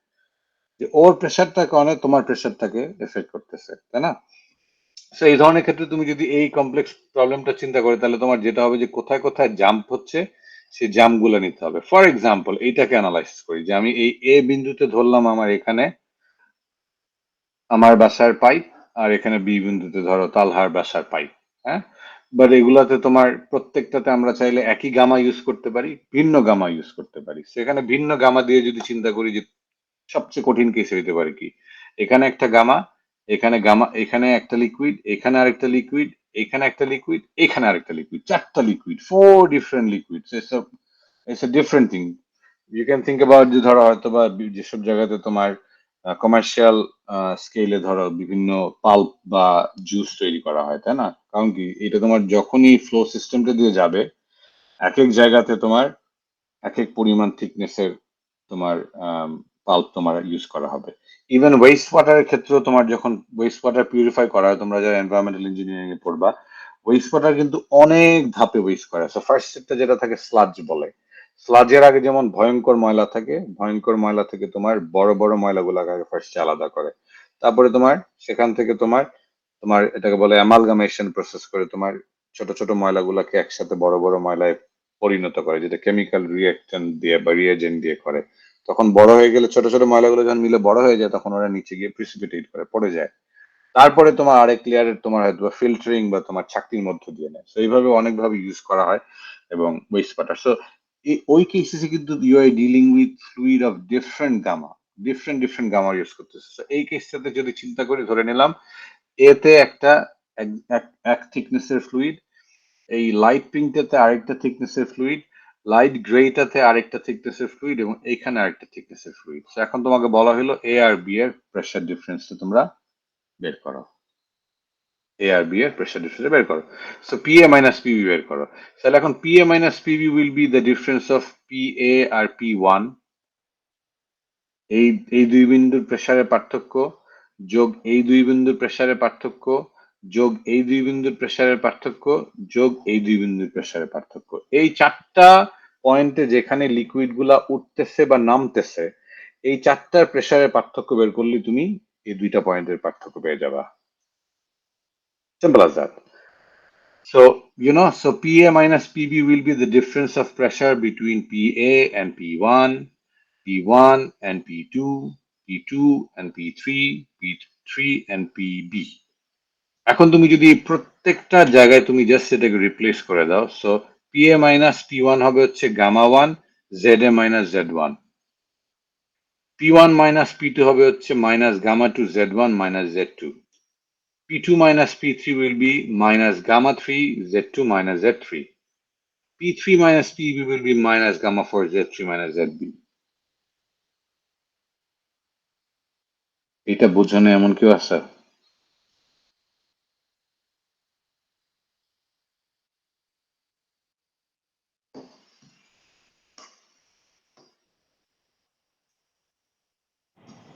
যে ওর প্রেসারটার কারণে তোমার প্রেসারটাকে এফেক্ট করতেছে, তাই না? সো এই ধরনের ক্ষেত্রে তুমি যদি এই কমপ্লেক্স প্রবলেমটা চিন্তা করো, তাহলে তোমার যেটা হবে যে কোথায় কোথায় জাম্প হচ্ছে সেই জাম্প গুলো নিতে হবে। ফর এক্সাম্পল, এইটাকে অ্যানালাইজ করি যে আমি এই এ বিন্দুতে ধরলাম আমার এখানে আমার বাসার পাইপ, আর এখানে বি বিন্দুতে ধরো তালহার বাসার পাইপ। হ্যাঁ, বাট এগুলাতে তোমার প্রত্যেকটাতে আমরা চাইলে একই গামা ইউজ করতে পারি, ভিন্ন গামা ইউজ করতে পারি। সেখানে ভিন্ন গামা দিয়ে যদি চিন্তা করি যে সবচেয়ে কঠিন কেস হইতে পারে কি, এখানে একটা গামা, এখানে একটা লিকুইড, এখানে আরেকটা লিকুইড, এখানে একটা লিকুইড, এখানে আরেকটা লিকুইড, চারটা liquid, 4 different liquid. It's a different thing. You can think about যে ধরো হয়তো বা যেসব জায়গাতে তোমার কমার্শিয়াল স্কেলে ধরো বিভিন্ন পাল্প বা জুস তৈরি করা হয়, তাই না? কারণ কি, এটা তোমার যখনই ফ্লো সিস্টেমটা দিয়ে যাবে, এক এক জায়গাতে তোমার এক এক পরিমাণ থিকনেসের তোমার পাল্প তোমার ইউজ করা হবে। ইভেন ওয়েস্ট ওয়াটারের ক্ষেত্রেও তোমার যখন ওয়েস্ট ওয়াটার পিউরিফাই করা হয়, তোমরা যারা এনভায়রনমেন্টাল ইঞ্জিনিয়ারিং এ পড়বা, ওয়েস্ট ওয়াটার কিন্তু অনেক ধাপে ওয়েস্ট করে। সো ফার্স্ট স্টেপটা যেটা থাকে স্লাজ বলে, স্লাজের আগে যেমন ভয়ঙ্কর ময়লা থাকে, ভয়ঙ্কর ময়লা থেকে তোমার বড় বড় ময়লাগুলোকে আগে ফার্স্টে আলাদা করে, তারপরে তোমার সেখান থেকে তোমার তোমার এটাকে বলে অ্যামালগামেশন প্রসেস করে তোমার ছোট ছোট ময়লাগুলোকে একসাথে বড় বড় ময়লায় পরিণত করে, যেটা কেমিক্যাল রিয়েকশন দিয়ে বা রিয়েজেন্ট দিয়ে করে। তখন বড় হয়ে গেলে ছোট ছোট ময়লাগুলো যখন মিলে বড় হয়ে যায় তখন ওরা নিচে গিয়ে প্রিসিপিটেট করে পড়ে যায়। তারপরে তোমার আরেক লেয়ারের তোমার হয়তো ফিল্টারিং বা তোমার ছাঁকনির মধ্য দিয়ে নেয়। তো এইভাবে অনেকভাবে ইউজ করা হয় এবং ওয়েস্ট ওয়াটার। সো ওই কেসেসে কিন্তু you are dealing with fluid of different gamma, different gamma use করতেছে। So এই কেসটাতে যদি চিন্তা করি, ধরে নিলাম এতে একটা এক থিকনেসের ফ্লুইড, এই লাইট পিঙ্কটাতে আরেকটা থিকনেসের ফ্লুইড, লাইট গ্রেটাতে আরেকটা থিকনেসের ফ্লুইড এবং এইখানে আরেকটা থিকনেসের ফ্লুইড। এখন তোমাকে বলা হলো এ আর বি এর প্রেসার ডিফারেন্সটা তোমরা বের করো। এ আর বি এর প্রেসার ডিফারেন্স বের করো। So P A minus P B বের করো। তাহলে এখন P A minus P B will be the difference of P A আর পি ওয়ান, এই দুই বিন্দুর প্রেসারের পার্থক্য যোগ এই দুই বিন্দুর প্রেসারের পার্থক্য যোগ এই দুই বিন্দুর প্রেসারের পার্থক্য যোগ এই দুই বিন্দুর প্রেসারের পার্থক্য। এই চারটা পয়েন্টে যেখানে লিকুইড গুলা উঠতেছে বা নামতেছে, এই চারটার প্রেসারের পার্থক্য বের করলে তুমি এই দুইটা পয়েন্টের পার্থক্য পেয়ে যাবা। Simple as that. So, so PA minus PB will be the difference of pressure between PA and P1, P1 and P2, P2 and P3, P3 and PB. এখন তুমি যদি প্রত্যেকটা জায়গায় তুমি জাস্ট সেটাকে রিপ্লেস করে দাও, সো PA মাইনাস P1 হবে হচ্ছে gamma 1 ZA minus Z1, P1 minus P2 হবে হচ্ছে minus gamma 2 Z1 minus Z2, P2 minus P3 will be minus gamma 3 Z2 minus Z3. P3 minus PB will be minus gamma 4 Z3 minus ZB. এটা বোঝানো এমন কেউ আছে?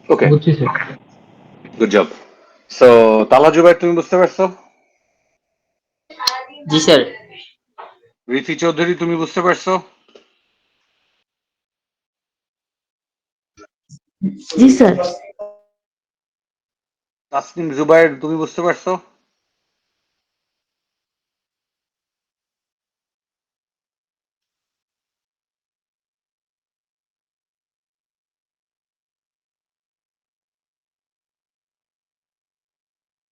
ওকে, বুঝছি স্যার। Good job. সো তালাজু ভাই, তুমি বুঝতে পারছো? জি স্যার। রীতি চৌধুরী, তুমি বুঝতে পারছো? জি স্যার। তাসনিম জুবাইর, তুমি বুঝতে পারছো?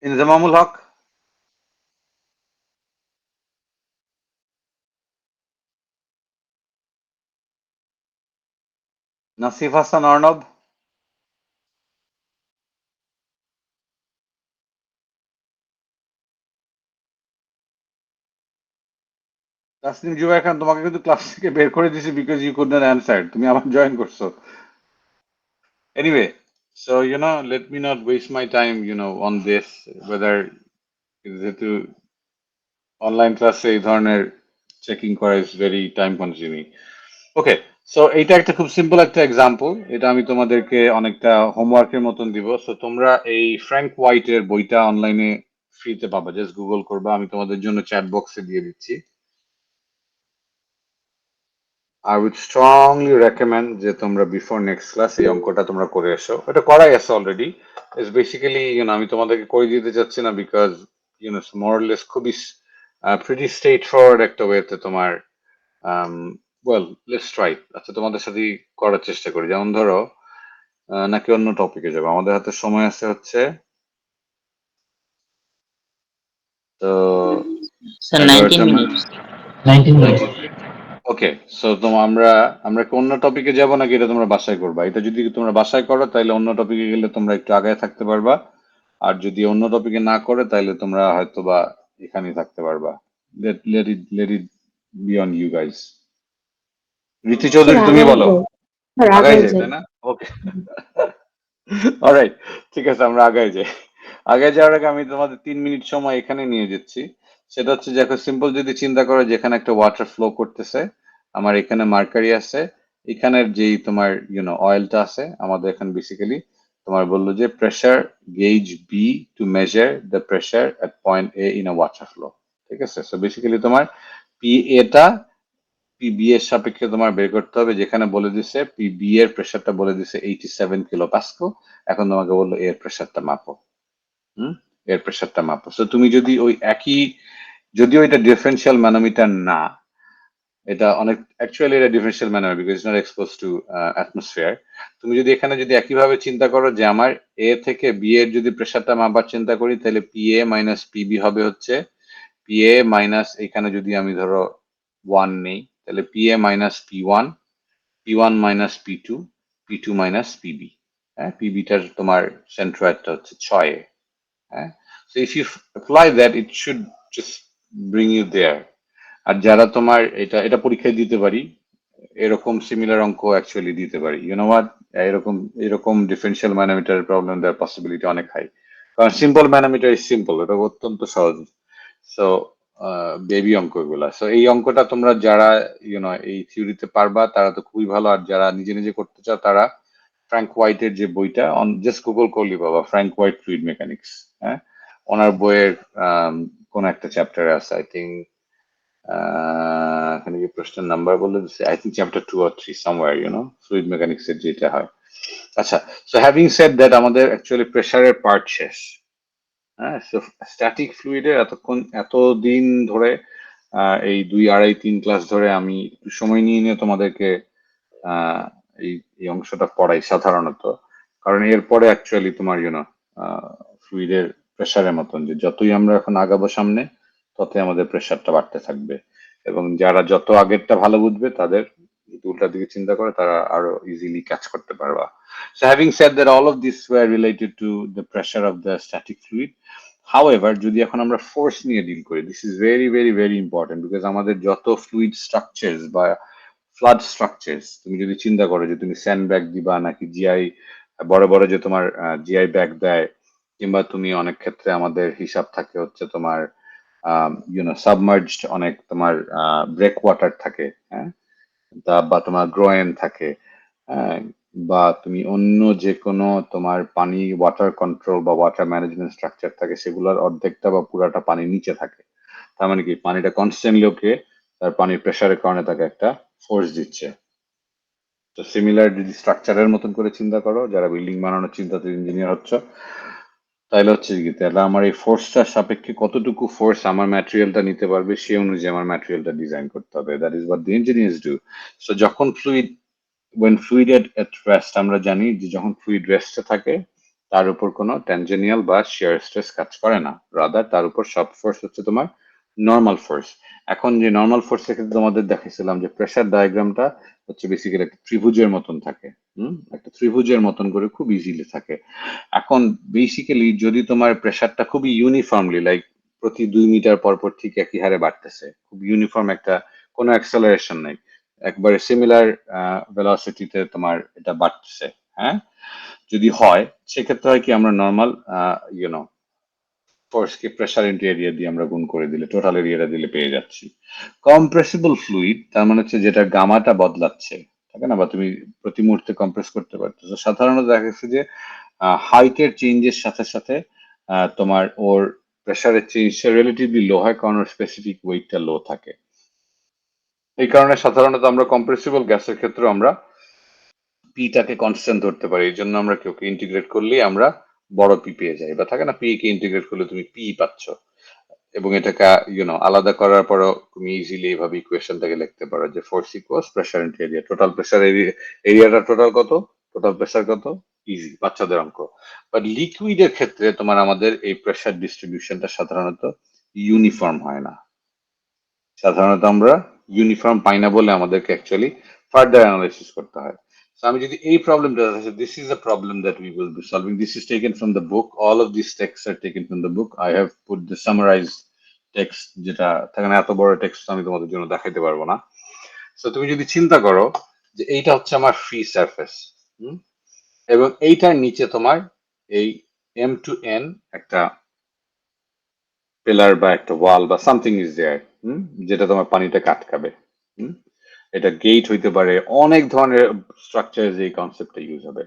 ইনজামামুল হক, নাসিফ হাসান অর্ণব, তাসনিম জুবাইর খান, তোমাকে কিন্তু ক্লাস থেকে বের করে দিয়েছি because you could not answer. তুমি আবার জয়েন করছো। Anyway, so let me not waste my time on this, whether যেহেতু অনলাইন ক্লাসে এই ধরনের চেকিং করা is very time consuming. Okay, so এইটা একটা খুব সিম্পল একটা এক্সাম্পল, এটা আমি তোমাদেরকে অনেকটা হোমওয়ার্কের মতন দিব। সো তোমরা এই ফ্র্যাঙ্ক হোয়াইটের বইটা অনলাইনে ফ্রিতে পাবা, জাস্ট গুগল করবা, আমি তোমাদের জন্য চ্যাট বক্সে দিয়ে দিচ্ছি। I would strongly recommend যে তোমরা বিফোর নেক্সট ক্লাস এই অঙ্কটা তোমরা করে এসো। এটা করাই আছে অলরেডি। ইটস বেসিক্যালি আমি তোমাদেরকে করে দিতে চাচ্ছি না বিকজ মোরলেস খুবই প্রিটি স্ট্রেট ফরওয়ার্ড একটা ওয়েতে তোমার ওয়েল লেটস ট্রাই। আচ্ছা, তোমাদের সাথে করার চেষ্টা করি। যেমন ধরো নাকি অন্য টপিকে যাবো, আমাদের হাতে সময় আছে হচ্ছে তো স্যার 19 মিনিট। 19 মিনিট। ওকে, সো আমরা কি অন্য টপিকে যাব নাকি এটা তোমরা বাসায় করবা? এটা যদি তোমরা বাসায় করো তাহলে অন্য টপিকে গেলে তোমরা একটু আগায় থাকতে পারবা, আর যদি অন্য টপিকে না করে তাহলে তোমরা হয়তো বা এখানেই থাকতে পারবা। let it be on you guys. রীতি চৌধুরী, তুমি বলো। আগায় যাই, তাই না? ওকে, অলরাইট, ঠিক আছে, আমরা আগায় যাই। আগে যাওয়ার আগে আমি তোমাদের 3 মিনিট সময় এখানে নিয়ে যাচ্ছি। সেটা হচ্ছে যে এখন সিম্পল যদি চিন্তা করো, যেখানে একটা ওয়াটার ফ্লো করতেছে, আমার এখানে মার্কারি আছে, এখানের যেই তোমার অয়েলটা আছে, আমাদের এখানে বেসিক্যালি তোমার বললো যে pressure gauge be to measure the pressure at point A in a water flow. ঠিক আছে, সো বেসিক্যালি তোমার পি এটা পি বি এর সাপেক্ষে তোমার বের করতে হবে, যেখানে বলে দিছে পি বি এর প্রেসারটা বলে দিছে 87 কিলো পাস্কাল। এখন তোমাকে বললো এর প্রেসারটা মাপো। এর প্রেসারটা মাপো। সো তুমি যদি ওই একই যদিও এটা ডিফারেন্সিয়াল ম্যানোমিটার না, এটা অনেক অ্যাকচুয়ালি এটা differential manometer because it's not expose to atmosphere. তুমি যদি এখানে যদি একইভাবে চিন্তা করো যে আমার এ থেকে বি এর যদি প্রেশারটা মাপার চিন্তা করি, তাহলে পিএ মাইনাস পিবি হবে হচ্ছে পিএ মাইনাস, এখানে যদি আমি ধরো 1 নেই, তাহলে PA minus P one, P one minus P two, P two minus PB. হ্যাঁ, পিবিটার তোমার সেন্ট্রয়েডটা হচ্ছে 6 এ। হ্যাঁ, so if you apply that it should just bring you there. আর যারা তোমার এটা এটা পরীক্ষায় দিতে পারি, এরকম সিমিলার অঙ্ক অ্যাকচুয়ালি দিতে পারি, ইউ নো হোয়াট, এরকম এরকম ডিফারেন্সিয়াল ম্যানোমিটার প্রবলেম দেওয়ার পসিবিলিটি অনেক হাই, কারণ সিম্পল ম্যানোমিটার ইজ সিম্পল, এটা অত্যন্ত সহজ। সো বেবি অঙ্ক এগুলা, সো এই অঙ্কটা তোমরা যারা এই থিওরিতে পারবা তারা তো খুবই ভালো, আর যারা নিজে নিজে করতে চাও তারা ফ্র্যাঙ্ক হোয়াইটের যে বইটা, অন জাস্ট গুগল করলি বাবা ফ্র্যাঙ্ক হোয়াইট ফ্লুইড মেকানিক্স, হ্যাঁ, ওনার বইয়ের কোন একটা চ্যাপ্টারে আছে, আই থিঙ্ক এখানে কি প্রশ্নের নাম্বার বলে দিচ্ছে, I think chapter 2 or 3 somewhere, fluid mechanics এর যেটা হয়। আচ্ছা, সো হ্যাভিং সেড দ্যাট আমাদের অ্যাকচুয়ালি প্রেসারের পার্ট শেষ। হ্যাঁ, স্ট্যাটিক ফ্লুইডের এতদিন ধরে এই 2, 2.5, 3 ক্লাস ধরে আমি একটু সময় নিয়ে নিয়ে তোমাদেরকে আহ, এই এই অংশটা পড়াই সাধারণত, কারণ এরপরে অ্যাকচুয়ালি তোমার ফ্লুইডের প্রেসারের মতন যে যতই আমরা এখন আগাবো সামনে, ততই আমাদের প্রেসারটা বাড়তে থাকবে, এবং যারা যত আগেরটা ভালো বুঝবে তাদের যদি উল্টা দিকে চিন্তা করে তারা আরো ইজিলি ক্যাচ করতে পারবা। So having said that, all of these were related to the pressure of the static fluid. However, যদি এখন আমরা ফোর্স নিয়ে ডিল করি, this is very very very important, because আমাদের যত ফ্লুইড স্ট্রাকচার্স বা ফ্লাড স্ট্রাকচার্স, তুমি যদি চিন্তা করো যে তুমি স্যান্ড ব্যাগ দিবা নাকি জিআই, বড় বড় যে তোমার জিআই ব্যাগ দেয়, কিংবা তুমি অনেক ক্ষেত্রে আমাদের হিসাব থাকে হচ্ছে তোমার সাবমার্জড অনেক তোমার ব্রেক ওয়াটার থাকে, হ্যাঁ, বা তোমার গ্রোয়েন থাকে, হ্যাঁ, বা তুমি অন্য যে কোনো তোমার পানি ওয়াটার কন্ট্রোল বা ওয়াটার ম্যানেজমেন্ট স্ট্রাকচার থাকে, সেগুলোর অর্ধেকটা বা পুরাটা পানির নিচে থাকে। তার মানে কি পানিটা কনস্ট্যান্টলি ওকে তার পানির প্রেসারের কারণে তাকে একটা ফোর্স দিচ্ছে। তো সিমিলার যদি স্ট্রাকচারের মতন করে চিন্তা করো, যারা বিল্ডিং বানানোর চিন্তাতে ইঞ্জিনিয়ার হচ্ছ, তাহলে হচ্ছে কি, তাহলে আমার এই ফোর্সটার সাপেক্ষে কতটুকু ফোর্স আমার ম্যাটেরিয়ালটা নিতে পারবে সেই অনুযায়ী আমার ম্যাটেরিয়ালটা ডিজাইন করতে হবে। That is what the engineers do. So যখন when fluid at rest, আমরা জানি যে যখন ফ্লুইড রেস্টে থাকে তার উপর কোনো ট্যানজেনিয়াল বা শিয়ার স্ট্রেস কাজ করে না, রাদার তার উপর সব ফোর্স হচ্ছে তোমার নর্মাল ফোর্স। এখন যে নর্মাল ফোর্সের ক্ষেত্রে তোমাদের দেখাইছিলাম যে প্রেসার ডায়াগ্রামটা হচ্ছে বেসিক্যালি একটা ত্রিভুজের মতন থাকে, একটা ত্রিভুজের মতন করে খুব ইজিলি থাকে। এখন বেসিক্যালি যদি তোমার প্রেসারটা খুবই ইউনিফর্মলি, লাইক প্রতি 2 মিটার পর পর ঠিক একই হারে বাড়তেছে, খুব ইউনিফর্ম, একটা কোনো অ্যাক্সেলারেশন নেই, একবারে সিমিলার ভেলোসিটিতে তোমার এটা বাড়তেছে, হ্যাঁ, যদি হয় সেক্ষেত্রে হয় কি, আমরা নর্মাল ফোর্সকে প্রেসার ইন্টু এরিয়া দিয়ে আমরা গুণ করে দিলে টোটাল এরিয়াটা দিলে পেয়ে যাচ্ছি। কম্প্রেসিবল ফ্লুইড তার মানে হচ্ছে যেটা গামাটা বদলাচ্ছে, থাকে না, বা তুমি প্রতি মুহূর্তে কম্প্রেস করতে পারতেছো। সাধারণত দেখা গেছে যে হাইটের চেঞ্জের সাথে সাথে তোমার ওর প্রেসারের চেঞ্জটা রিলেটিভলি লো হয়, কারণ ওর স্পেসিফিক ওয়েটটা লো থাকে। এই কারণে সাধারণত আমরা কম্প্রেসিবল গ্যাসের ক্ষেত্রে আমরা পিটাকে কনস্ট্যান্ট ধরতে পারি, এই জন্য আমরা কেউ ইন্টিগ্রেট করলেই আমরা বড় পি পেয়ে যাই, বা থাকে না, পি কে ইন্টিগ্রেট করলে তুমি পি পাচ্ছ, এবং এটাকে আলাদা করার পরও তুমি ইজিলি এইভাবে ইকুয়েশনটাকে লিখতে পারো যে force equals pressure into area, total pressure এরিয়াটা টোটাল কত, টোটাল প্রেসার কত, ইজি, বাচ্চাদের অঙ্ক। বাট লিকুইডের ক্ষেত্রে তোমার আমাদের এই প্রেসার ডিস্ট্রিবিউশনটা সাধারণত ইউনিফর্ম হয় না, সাধারণত আমরা ইউনিফর্ম পাই না বলে আমাদেরকে অ্যাকচুয়ালি ফার্দার অ্যানালাইসিস করতে হয়। So আমি যদি এই প্রবলেমটা, this is a problem that we will be solving, this is taken from the book, all of this text are taken from the book, I have put the summarise text, যেটা থাকে না, এত বড় টেক্সট আমি তোমাদের জন্য দেখাইতে পারবো না। সো তুমি যদি চিন্তা করো যে এইটা হচ্ছে আমার ফ্রি সারফেস, এবং এইটার নিচে তোমার এই M2N একটা পিলার বা একটা ওয়াল বা সামথিং ইজ দেয়ার, যেটা তোমার পানিটাকে আটকাবে। এটা গেট হইতে পারে, অনেক ধরনের স্ট্রাকচার এই কনসেপ্টটা ইউজ হবে,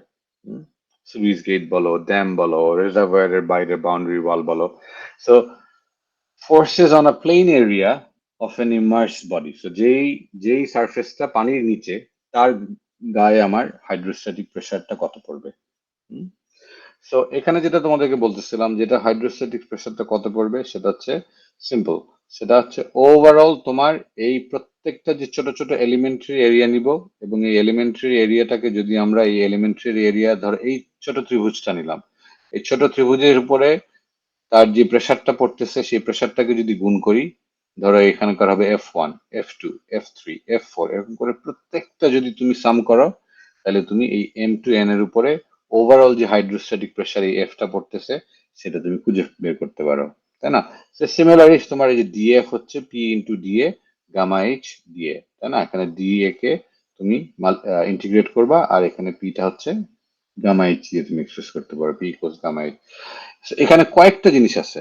সুইচ গেট বলো, ড্যাম বলো, রিজার্ভারের বাইরে বাউন্ডারি ওয়াল বলো। So forces on a plane area of an immersed body, so যেই সারফেসটা পানির নিচে, তার গায়ে আমার হাইড্রোস্ট্যাটিক প্রেসারটা কত পড়বে। সো এখানে যেটা তোমাদেরকে বলতেছিলাম, যেটা হাইড্রোস্ট্যাটিক প্রেসারটা কত পড়বে সেটা হচ্ছে সিম্পল, সেটা হচ্ছে ওভারঅল তোমার এই প্রত্যেকটা যে ছোট ছোট এলিমেন্টারি এরিয়া নিব, এবং এই এলিমেন্টারি এরিয়াটাকে যদি আমরা এই এলিমেন্টারি এরিয়া ধর এই ছোট ত্রিভুজটা নিলাম, এই ছোট ত্রিভুজের উপরে তার যে প্রেসারটা পড়তেছে সেই প্রেসারটাকে যদি গুণ করি, ধরো এখানকার হবে F1, F2, F3, F4, এরকম করে প্রত্যেকটা যদি তুমি সাম করো, তাহলে তুমি এই M2N এর উপরে ওভারঅল যে হাইড্রোস্ট্যাটিক প্রেসার এই F টা পড়তেছে সেটা তুমি খুঁজে বের করতে পারো, তাই না? সিমিলারলি তোমার এই যে DF হচ্ছে P into DA gamma H DA, তাই না? এখানে DA কে তুমি ইন্টিগ্রেট করবা, আর এখানে P টা হচ্ছে গামা H দিয়ে তুমি এক্সপ্রেস করতে পারো, P equals gamma H। So, এখানে কয়েকটা জিনিস আছে,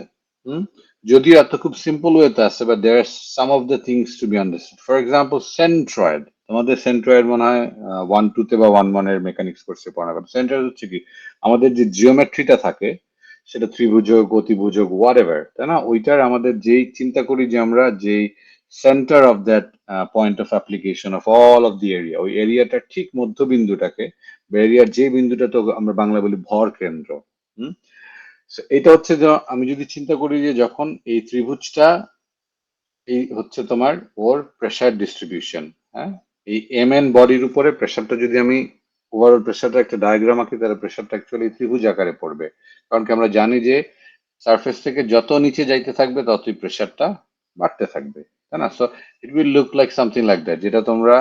যদিও এত খুব সিম্পল ওয়েতে আছে, but there are some of the things to be understood. For example centroid, তোমাদের সেন্ট্রয়েড মনে হয় 1-2 তে বা 1-1 এর মেকানিক্স কোর্সে পড়ানো। সেন্ট্রয়েড হচ্ছে কি, আমাদের যে জিওমেট্রিটা থাকে সেটা ত্রিভুজক, অতিভুজক, হোয়াট এভার, তাই না? ওইটার আমাদের যেই চিন্তা করি যে আমরা যেই centre of that point of application of all of the area, ওই এরিয়াটার ঠিক মধ্যবিন্দুটাকে, বা এরিয়ার যে বিন্দুটা তো আমরা বাংলা বলি ভর কেন্দ্র। হুম So, এটা হচ্ছে যে আমি যদি চিন্তা করি যে যখন এই ত্রিভুজটা এই হচ্ছে তোমার ওর প্রেসার ডিস্ট্রিবিউশন, হ্যাঁ, এই MN বডির উপরে প্রেসারটা যদি আমি ওভারঅল প্রেসারটা একটা ডায়াগ্রাম আঁকি, তাহলে প্রেসারটা অ্যাকচুয়ালি ত্রিভুজ আকারে পড়বে, কারণ কি আমরা জানি যে সারফেস থেকে যত নিচে যাইতে থাকবে ততই প্রেসারটা বাড়তে থাকবে, তাই না? So it will look like something like that, যেটা তোমরা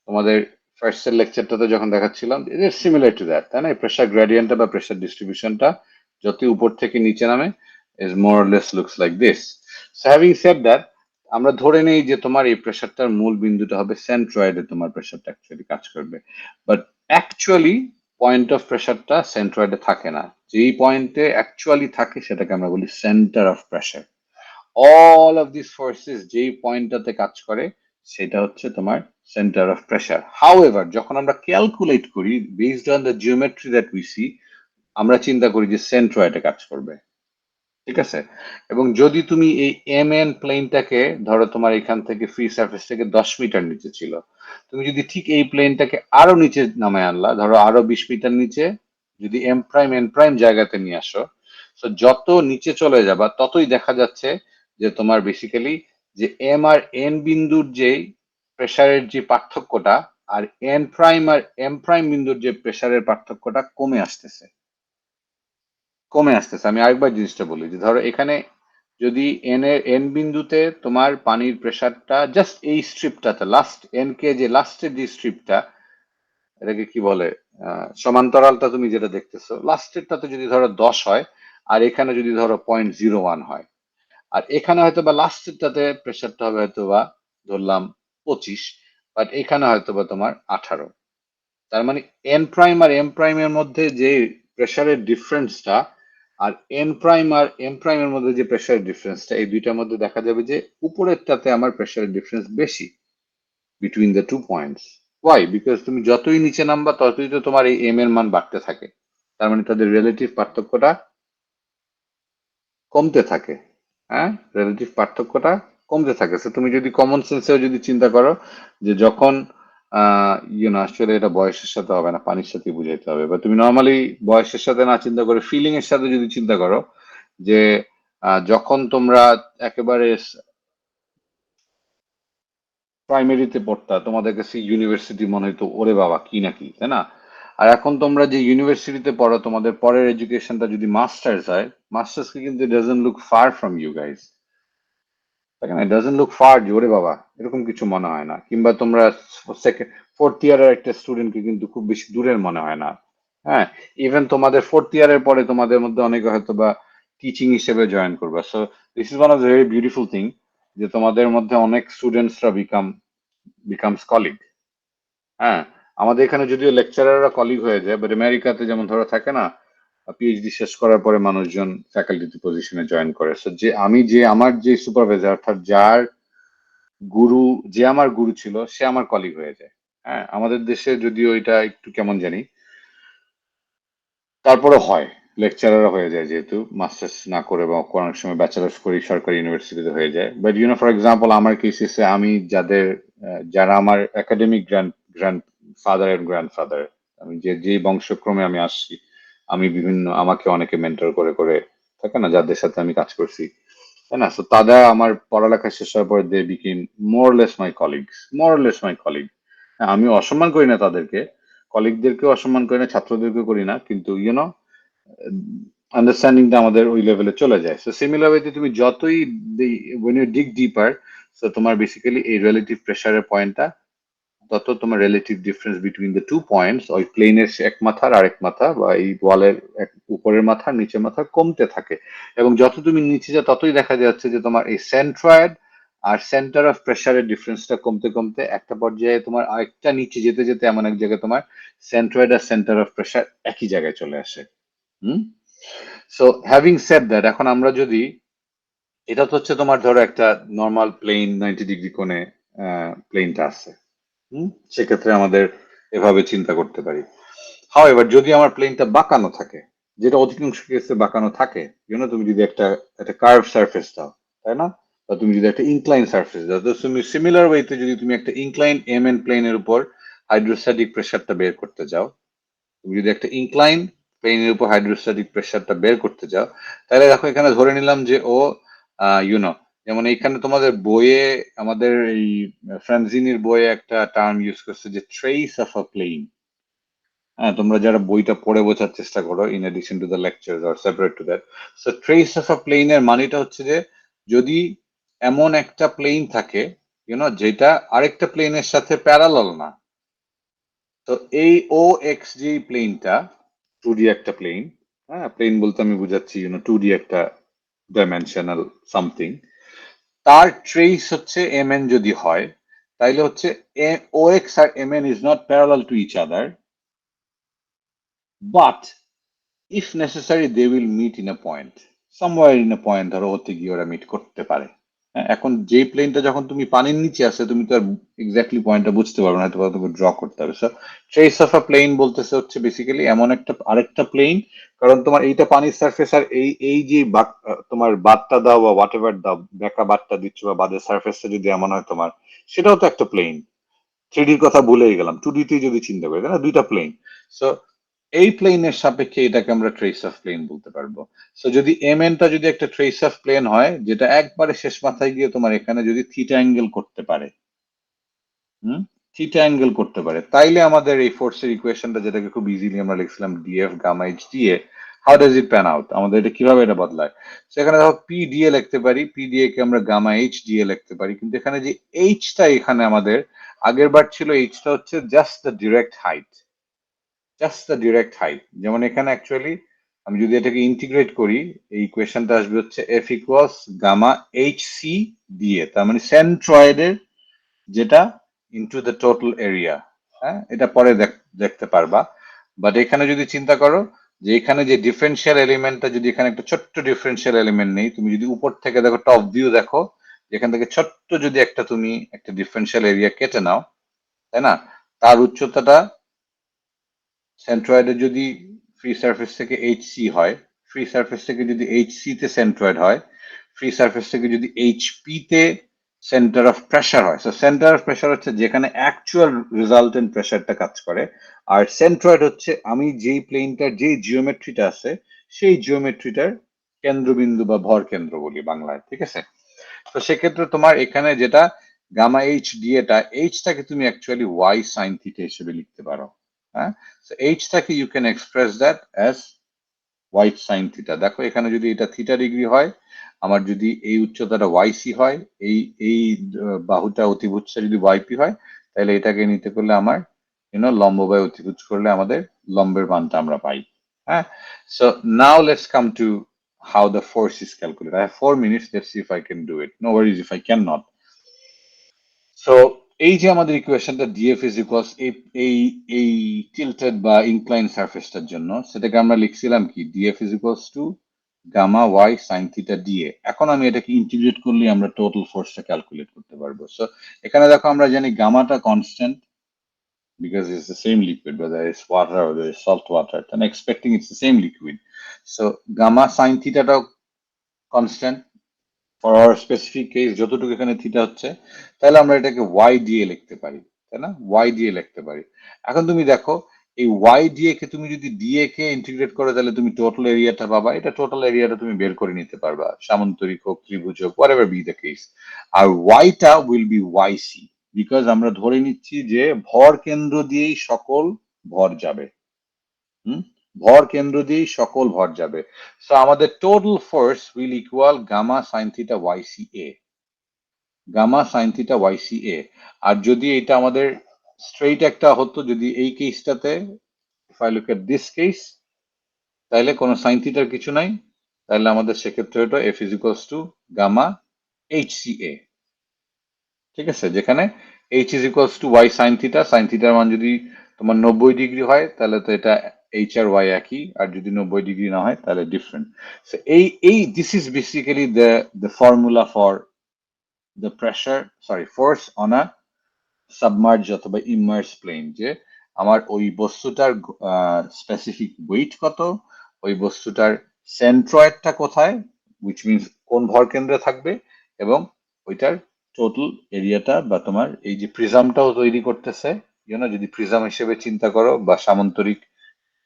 তোমাদের ফার্স্ট এর লেকচারটাতে যখন দেখাচ্ছিলাম, it is similar to that, তাই না? প্রেসার গ্রেডিয়েন্টটা বা প্রেসার ডিস্ট্রিবিউশনটা যতই উপর থেকে নিচে নামে is more or less looks like this. So having said that, আমরা ধরে নেই যে তোমার এই প্রেসারটার মূল বিন্দুটা হবে সেন্ট্রয়েডে, তোমার প্রেসারটা অ্যাকচুয়ালি কাজ করবে, বাট অ্যাকচুয়ালি পয়েন্ট অফ প্রেসারটা সেন্ট্রয়েডে থাকে না। যেই পয়েন্টে অ্যাকচুয়ালি থাকে সেটাকে আমরা বলি centre of pressure. All of this forces যেই পয়েন্টটাতে কাজ করে সেটা হচ্ছে তোমার সেন্টার অফ প্রেসার। হাউএভার, যখন আমরা ক্যালকুলেট করি based on the geometry that we see, আমরা চিন্তা করি যে সেন্ট্রয়েডে কাজ করবে, ঠিক আছে? এবং যদি তুমি এই MN প্লেনটাকে ধরো, তোমার এখান থেকে ফ্রি সারফেস থেকে 10 মিটার নিচে ছিল, তুমি যদি ঠিক এই প্লেনটাকে আরো নিচে নামায় আনলা, ধরো আরো 20 মিটার নিচে, যদি N' জায়গাতে নিয়ে আসো, তো যত নিচে চলে যাবা ততই দেখা যাচ্ছে যে তোমার বেসিক্যালি যে M আর N বিন্দুর যে প্রেসারের যে পার্থক্যটা, আর N' আর M' বিন্দুর যে প্রেসারের পার্থক্যটা কমে আসতেছে। আমি আরেকবার জিনিসটা বলি, যে ধরো এখানে যদি N বিন্দুতে তোমার পানির প্রেসারটা জাস্ট এই স্ট্রিপটাতে লাস্ট N কে যে লাস্টের যে স্ট্রিপটা, এটাকে কি বলে, সমান্তরালটা তুমি যেটা দেখতেছো লাস্টেরটাতে যদি ধরো 10 হয়, আর এখানে যদি ধরো 0.01 হয়, আর এখানে হয়তো বা লাস্টেরটাতে প্রেসারটা হবে হয়তো বা ধরলাম 25, বাট এখানে হয়তো বা তোমার 18। তার মানে N' আর M' এর মধ্যে যে প্রেসারের ডিফারেন্সটা, আর N' আর M' এর মধ্যে যে প্রেসারের ডিফারেন্সটা, এই দুইটার মধ্যে দেখা যাবে যে উপরেরটাতে আমার প্রেসারের ডিফারেন্স বেশি between the 2 points. Why? Because তুমি যতই নিচে নামবা ততই তো তোমার এই M এর মান বাড়তে থাকে, তার মানে তাদের রিলেটিভ পার্থক্যটা কমতে থাকে। হ্যাঁ, রিলেটিভ পার্থক্যটা কমতে থাকে। তো তুমি যদি কমন সেন্সেও যদি চিন্তা করো যে যখন আসলে এটা বয়সের সাথে হবে না, পানির সাথে বুঝাইতে হবে, বা তুমি নর্মালি বয়সের সাথে না চিন্তা করে ফিলিং এর সাথে যদি চিন্তা করো, যে যখন তোমরা একেবারে প্রাইমারিতে পড়তা, তোমাদের কাছে ইউনিভার্সিটি মনে হতো ওরে বাবা কি নাকি, তাই না? আর এখন তোমরা যে ইউনিভার্সিটিতে পড়ো, তোমাদের পরের এডুকেশনটা যদি মাস্টার্স হয়, মাস্টার্স কি কিন্তু doesn't look far from you guys, তাই না? ডাজন্ট লুক ফার যে ওরে বাবা এরকম কিছু মনে হয় না। কিংবা তোমরা ফোর্থ ইয়ারের একটা স্টুডেন্টকে কিন্তু খুব বেশি দূরের মনে হয় না। হ্যাঁ, ইভেন তোমাদের ফোর্থ ইয়ারের পরে তোমাদের মধ্যে অনেকে হয়তো বা টিচিং হিসেবে জয়েন করবে। So this is one of the very beautiful thing, যে তোমাদের মধ্যে অনেক স্টুডেন্টসরা বিকামস কলিগ। হ্যাঁ, আমাদের এখানে যদিও লেকচারাররা কলিগ হয়ে যায়, বাট আমেরিকাতে যেমন ধরো থাকে না, পিএইচডি শেষ করার পরে মানুষজন ফ্যাকাল্টি পজিশনে জয়েন করে। সো আমার যে সুপারভাইজার, অর্থাৎ যে আমার গুরু ছিল, সে আমার কলিগ হয়ে যায়। হ্যাঁ, আমাদের দেশে যদিও এটা একটু কেমন জানি, তারপরে হয় লেকচারার হয়ে যায়, যেহেতু মাস্টার্স না করে বা অনেক সময় ব্যাচেলার্স করি সরকারি ইউনিভার্সিটিতে হয়ে যায়। বাট ফর এক্সাম্পল আমার কেসে আমি যারা আমার academic grandfather and grandfather, আমি যে বংশক্রমে আমি আসছি, আমি আমাকে অনেকে মেন্টর করে করে থাকে না, যাদের সাথে আমি কাজ করছি, তাই না? সো তারা আমার পড়ালেখা শেষ হওয়ার পর they became more less my colleague. আমি অসম্মান করি না তাদেরকে, কলিগদেরকেও অসম্মান করি না, ছাত্রদেরকেও করি না, কিন্তু আন্ডারস্ট্যান্ডিংটা আমাদের ওই লেভেলে চলে যায়। সো সিমিলার ওয়েতে তুমি যতই when you dig deeper, so তোমার বেসিক্যালি এই রিলেটিভ প্রেসারের পয়েন্টটা, তত তোমার relative difference between the two points, ওই প্লেনের এক মাথার আরেক মাথা বা এই ওয়ালের উপরের মাথা নিচের মাথা কমতে থাকে। এবং যত তুমি নিচে যাও ততই দেখা যাচ্ছে যে তোমার এই সেন্ট্রয়েড আর সেন্টার অফ প্রেসারের ডিফারেন্সটা কমতে কমতে একটা পর্যায়ে তোমার আরেকটা নিচে যেতে যেতে এমন এক জায়গায় তোমার সেন্ট্রয়েড আর সেন্টার অফ প্রেসার একই জায়গায় চলে আসে। সো হ্যাভিং সেড দ্যাট, এখন আমরা যদি, এটা তো হচ্ছে তোমার ধরো একটা নর্মাল প্লেন 90 ডিগ্রি কোণে প্লেনটা আছে, সেক্ষেত্রে আমাদের এভাবে চিন্তা করতে পারি। হাউএভার যদি আমার প্লেনটা বাঁকানো থাকে, যেটা অধিকাংশ কেসে বাঁকানো থাকে, তুমি যদি একটা কার্ভ সারফেস দাও, তাই না, বা তুমি যদি একটা ইনক্লাইন সারফেস দাও, তো তুমি সিমিলার ওয়েতে যদি তুমি একটা ইনক্লাইন এমএন প্লেনের উপর হাইড্রোস্ট্যাটিক প্রেসারটা বের করতে যাও, তুমি যদি একটা ইনক্লাইন প্লেনের উপর হাইড্রোস্ট্যাটিক প্রেসারটা বের করতে যাও, তাহলে দেখো এখানে ধরে নিলাম যে ও যেমন এইখানে তোমাদের বইয়ে, আমাদের এই ফ্রান্সিনির বইয়ে একটা টার্ম ইউজ করছে যে ট্রেস অফ আ প্লেন। হ্যাঁ, তোমরা যারা বইটা পড়ে বোঝার চেষ্টা করো, in addition to the lecture or separate to that, so trace of a প্লেনের মানেটা হচ্ছে যে যদি এমন একটা প্লেন থাকে যেটা আরেকটা প্লেনের সাথে প্যারালাল না, তো এই ও এক্স যে প্লেনটা 2D একটা প্লেন, হ্যাঁ, প্লেন বলতে আমি বুঝাচ্ছি 2D একটা ডাইমেনশনাল সামথিং, তার ট্রেস হচ্ছে mn যদি হয়, তাইলে হচ্ছে ox R mn is not parallel to each other, but if necessary they will meet in a point, somewhere in a point, ধরো ওতে গিয়ে ওরা মিট করতে পারে। এখন যে প্লেনটা যখন তুমি পানির নিচে আছে, তুমি তো আর এক্স্যাক্টলি পয়েন্টটা বুঝতে পারবে না, হয়তো তোমাকে ড্র করতে হবে। So trace of a plane বলতেছে হচ্ছে বেসিক্যালি এমন একটা আরেকটা প্লেন, কারণ তোমার এইটা পানির সারফেস, আর এই এই যে তোমার বাদটা দাও বা হোয়াট এভার দাও, বেঁকা বাদটা দিচ্ছ বা বাদের সারফেসটা যদি এমন হয় তোমার, সেটাও তো একটা প্লেন। 3Dর কথা ভুলেই গেলাম, 2D তে যদি চিন্তা করি, তাই না, দুইটা প্লেন। সো এই প্লেনের সাপেক্ষে এটাকে আমরা ট্রেস অফ প্লেন বলতে পারবো। সো যদি mnটা যদি একটা ট্রেস অফ প্লেন হয়, যেটা একবারে শেষ মাথায় গিয়ে তোমার এখানে যদি থিটা অ্যাঙ্গেল করতে পারে, থিটা অ্যাঙ্গেল করতে পারে, তাইলে আমাদের এই ফোর্সের ইকুয়েশনটা, যেটাকে খুব ইজিলি আমরা লিখছিলাম DF gamma H DA, how does it pan out, আমাদের এটা কিভাবে এটা বদলায়। সেখানে দেখো পি ডিএ লিখতে পারি, পি ডিএ কে আমরা গামা এইচ ডিএ লিখতে পারি, কিন্তু এখানে যে এইচটা, এখানে আমাদের আগের বার ছিল এইচটা হচ্ছে জাস্ট দ্য ডিরেক্ট হাইট, যেমন এখানে অ্যাকচুয়ালি আমি যদি এটাকে ইন্টিগ্রেট করি, এই ইকুয়েশনটা আসবে হচ্ছে F equals gamma H C D A, তার মানে সেন্ট্রয়েডের যেটা ইনটু দ্য টোটাল এরিয়া। হ্যাঁ, এটা পরে দেখতে পারবা, বাট এখানে যদি চিন্তা করো যে এখানে যে ডিফারেন্সিয়াল এলিমেন্টটা, যদি এখানে একটা ছোট্ট ডিফারেন্সিয়াল এলিমেন্ট নেই, তুমি যদি উপর থেকে দেখো, টপ ভিউ দেখো, যেখান থেকে ছোট্ট যদি তুমি একটা ডিফারেন্সিয়াল এরিয়া কেটে নাও, তাই না, তার উচ্চতাটা সেন্ট্রয়েডের যদি ফ্রি সারফেস থেকে এইচসি হয়, ফ্রি সারফেস থেকে যদি এইচসি তে সেন্ট্রয়েড হয়, ফ্রি সারফেস থেকে যদি এইচপি তে সেন্টার অফ প্রেসার হয়, সো সেন্টার অফ প্রেসার হচ্ছে যেখানে অ্যাকচুয়াল রিজাল্টেন্ট প্রেসারটা কাজ করে, আর সেন্ট্রয়েড হচ্ছে আমি যেই প্লেনটার যে জিওমেট্রিটা আছে, সেই জিওমেট্রিটার কেন্দ্রবিন্দু বা ভর কেন্দ্র বলি বাংলায়, ঠিক আছে। তো সেক্ষেত্রে তোমার এখানে যেটা গামা এইচ ডিএটা, এইচটাকে তুমি অ্যাকচুয়ালি ওয়াই সাইন থিটা হিসেবে লিখতে পারো। হ্যাঁ, সো এইচটাকে you can express that as Y sine theta. দেখো এখানে যদি এটা থিটা ডিগ্রি হয়, আমার যদি এই উচ্চতাটা ওয়াইসি হয়, এই এই বাহুটা অতিভুজটা যদি ওয়াইপি হয়, তাহলে এটাকে নিতে করলে আমার লম্ব বাই অতিভুজ করলে আমাদের লম্বের মানটা আমরা পাই। হ্যাঁ, so now let's come to how the force is calculated. I have 4 minutes. Let's see if I can do it. No worries if I cannot. So এই যে আমাদের ইকুয়েশনটা ডিএফ ইজ ইকুয়ালস এই টিল্টেড বা ইনক্লাইন সারফেসটার জন্য, সেটাকে আমরা লিখছিলাম কি, D F is equals to gamma Y sine theta D A. এখন আমি এটাকে ইন্টিগ্রেট করলে আমরা টোটাল ফোর্সটা ক্যালকুলেট করতে পারবো। সো এখানে দেখো আমরা জানি গামাটা constant, because it's the same liquid, whether it's water or whether it's salt water, and expecting it's the same liquid. So gamma sin theta টাও constant for our specific case, যতটুকু এখানে থিটা হচ্ছে, তাহলে আমরা এটাকে ওয়াই দিয়ে লিখতে পারি, তাই না, ওয়াই দিয়ে লিখতে পারি। এখন তুমি দেখো এই ওয়াই ডিএ কে তুমি যদি ডিএ কে ইন্টিগ্রেট করো তাহলে তুমি টোটাল এরিয়াটা পাবা, এটা টোটাল এরিয়াটা তুমি বের করে নিতে পারবা, সামান্তরিক হোক, ত্রিভুজ হোক, whatever be the case। আর ওয়াইটা will be Y C, because আমরা ধরে নিচ্ছি যে ভর কেন্দ্র দিয়েই সকল ভর যাবে। ভর কেন্দ্র দিয়েই সকল ভর যাবে। সো আমাদের total force will equal gamma sine theta Y C A, gamma sine theta Y C A. আর যদি এটা আমাদের স্ট্রেইট একটা হতো, যদি এই কেসটাতে if I look at this case, তাহলে কোনো সাইন থিটার কিছু নাই, তাহলে আমাদের সেক্ষেত্রে হতো F is equals to gamma H C A. ঠিক আছে, যেখানে H is equals to Y sine theta, sine থিটার মান যদি তোমার 90 ডিগ্রি হয় তাহলে তো এটা এইচ আর ওয়াই একই, আর যদি 90 ডিগ্রি না হয় তাহলে ডিফারেন্ট। সো এই this is basically the formula for the pressure, sorry, force on a submerge অথবা ইমার্স প্লেন, যে আমার ওই বস্তুটার স্পেসিফিক ওয়েট কত, ওই বস্তুটার সেন্ট্রয়েডটা কোথায়, উইচ মিনস কোন ভর কেন্দ্রে থাকবে, এবং ওইটার টোটাল এরিয়াটা, বা তোমার এই যে প্রিজমটাও তৈরি করতেছে, যদি প্রিজম হিসেবে চিন্তা করো বা সামান্তরিক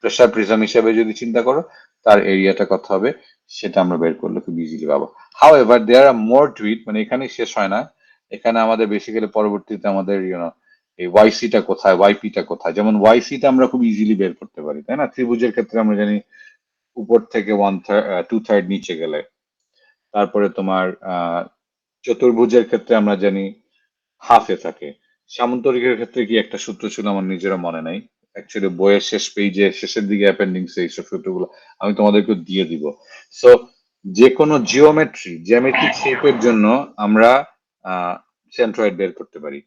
প্রেসার প্রিজম হিসেবে যদি চিন্তা করো, তার এরিয়াটা কত হবে সেটা আমরা বের করলে খুব ইজিলি পাবো। However there are more to it, মানে এখানেই শেষ হয় না, এখানে আমাদের বেসিক্যালি পরবর্তীতে আমাদের এই ওয়াইসিটা কোথায়, ওয়াইপিটা কোথায়, যেমন ওয়াইসিটা আমরা খুব ইজিলি বের করতে পারি, তাই না? ত্রিভুজের ক্ষেত্রে আমরা জানি উপর থেকে 2/3 নিচে গেলে, তারপরে তোমার চতুর্ভুজের ক্ষেত্রে আমরা জানি হাফে থাকে, সামান্তরিকের ক্ষেত্রে কি একটা সূত্র ছিল আমার নিজেরও মনে নাই, অ্যাকচুয়ালি বইয়ের শেষ পেজে শেষের দিকে অ্যাপেন্ডিক্সে এইসব সূত্রগুলো আমি তোমাদেরকে দিয়ে দিব। সো যে কোনো জ্যামিতিক শেপের জন্য আমরা সেন্ট্রয়েড বের করতে পারি,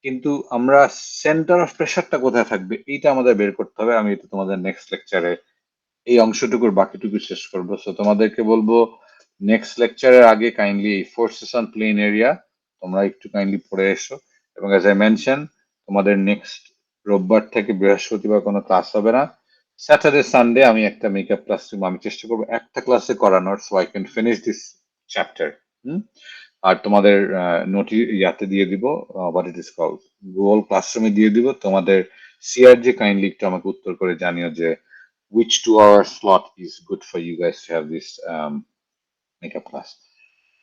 কিন্তু আমরা সেন্টার অফ প্রেসারটা কোথায় থাকবে এইটা আমাদের বের করতে হবে। আমি এটা তোমাদের নেক্সট লেকচারে এই অংশটুকুর বাকিটুকু শেষ করবো। সো তোমাদেরকে বলবো নেক্সট লেকচারের আগে কাইন্ডলি এই ফোর্সেস অন প্লেন এরিয়া তোমরা একটু কাইন্ডলি পড়ে এসো, এবং অ্যাজ আই মেনশন তোমাদের নেক্সট রোববার থেকে বৃহস্পতিবার কোনো ক্লাস হবে না, স্যাটারডে সানডে আমি একটা মেকআপ ক্লাস আমি চেষ্টা করবো একটা ক্লাসে করানোর, so I can finish this chapter. আর তোমাদের নোটি ইয়াতে দিয়ে দিব, what it is called, Google ক্লাসরুমে দিয়ে দিব। তোমাদের সিআরজি কাইন্ডলি একটু আমাকে উত্তর করে জানিও যে which 2-hour slot is good for you guys to have this makeup class।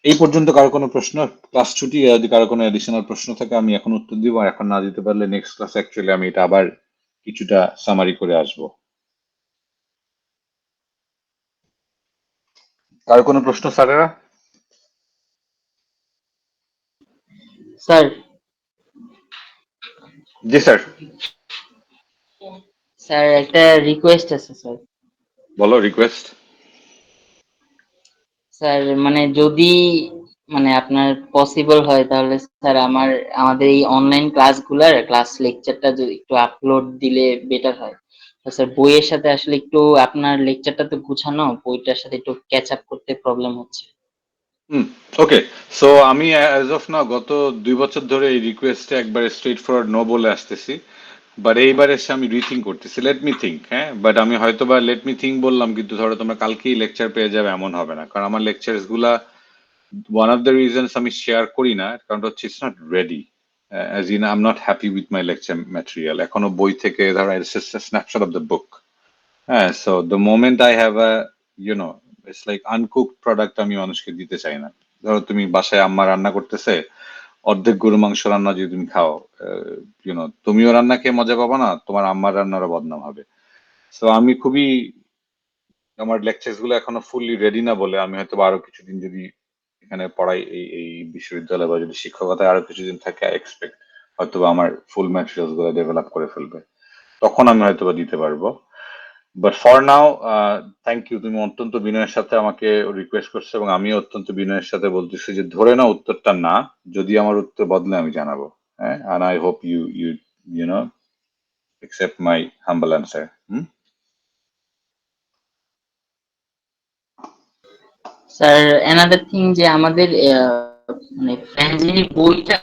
এই পর্যন্ত কারো কোনো প্রশ্ন, ক্লাস ছুটি, যদি কারো কোনো অ্যাডিশনাল প্রশ্ন থাকে আমি এখন উত্তর দিব, আর এখন না দিতে পারলে নেক্সট ক্লাস অ্যাকচুয়ালি আমি এটা আবার কিছুটা সামারি করে আসব। কারো কোনো প্রশ্ন স্যারেরা? স্যার, জি স্যার, স্যার একটা রিকোয়েস্ট আছে স্যার। বলো রিকোয়েস্ট। স্যার মানে যদি মানে আপনার পসিবল হয় তাহলে স্যার আমাদের এই অনলাইন ক্লাসগুলোর ক্লাস লেকচারটা যদি একটু আপলোড দিলে বেটার হয়। তো স্যার বইয়ের সাথে আসলে একটু আপনার লেকচারটা তো গুছানো, বইটার সাথে একটু ক্যাচ আপ করতে প্রবলেম হচ্ছে। ওকে, সো আমি অ্যাজ অফ নাও গত 2 বছর ধরে এই রিকোয়েস্টে একবারে স্ট্রেট ফরওয়ার্ড নো বলে আসতেছি, বাট এইবার এসে আমি রিথিঙ্ক করতেছি, লেট মি থিঙ্ক। হ্যাঁ, বাট আমি হয়তো বা লেট মি থিঙ্ক বললাম, কিন্তু ধরো তোমরা কালকেই লেকচার পেয়ে যাবে এমন হবে না, কারণ আমার লেকচার্স গুলা ওয়ান অফ দ্য রিজনস আমি শেয়ার করি না, কারণ হচ্ছে it's not ready, as in I am not happy with my lecture material. এখনো বই থেকে ধরো স্ন্যাপশট অফ দ্য বুক। হ্যাঁ, so the moment I have a it's like uncooked product আমি মানুষকে দিতে চাই না। ধরো তুমি বাসায় আম্মা রান্না করতেছে, অর্ধেক গরু মাংস রান্না যদি তুমি খাও, তুমিও রান্না খেয়ে মজা পাবো না, তোমার আম্মার রান্নারও বদনাম হবে। সো আমি খুবই, আমার লেকচার্স গুলো এখনো ফুললি রেডি না বলে আমি হয়তো আরো কিছুদিন যদি এখানে পড়াই এই বিশ্ববিদ্যালয়ে, বা যদি শিক্ষকতায় আরো কিছুদিন থাকে, আই এক্সপেক্ট হয়তো আমার ফুল ম্যাটেরিয়ালস গুলো ডেভেলপ করে ফেলবে, তখন আমি হয়তো দিতে পারবো। But for now thank you, তুমি অত্যন্ত বিনয়ের সাথে আমাকে রিকোয়েস্ট করছো, এবং আমি অত্যন্ত বিনয়ের সাথে বলতেছি যে ধরে নাও উত্তরটা না, যদি আমার উত্তর বদলে আমি জানাবো। হ্যাঁ, and I hope you know accept my humble answer. Sir another thing যে আমাদের মানে ফ্রেন্ডলি বইটা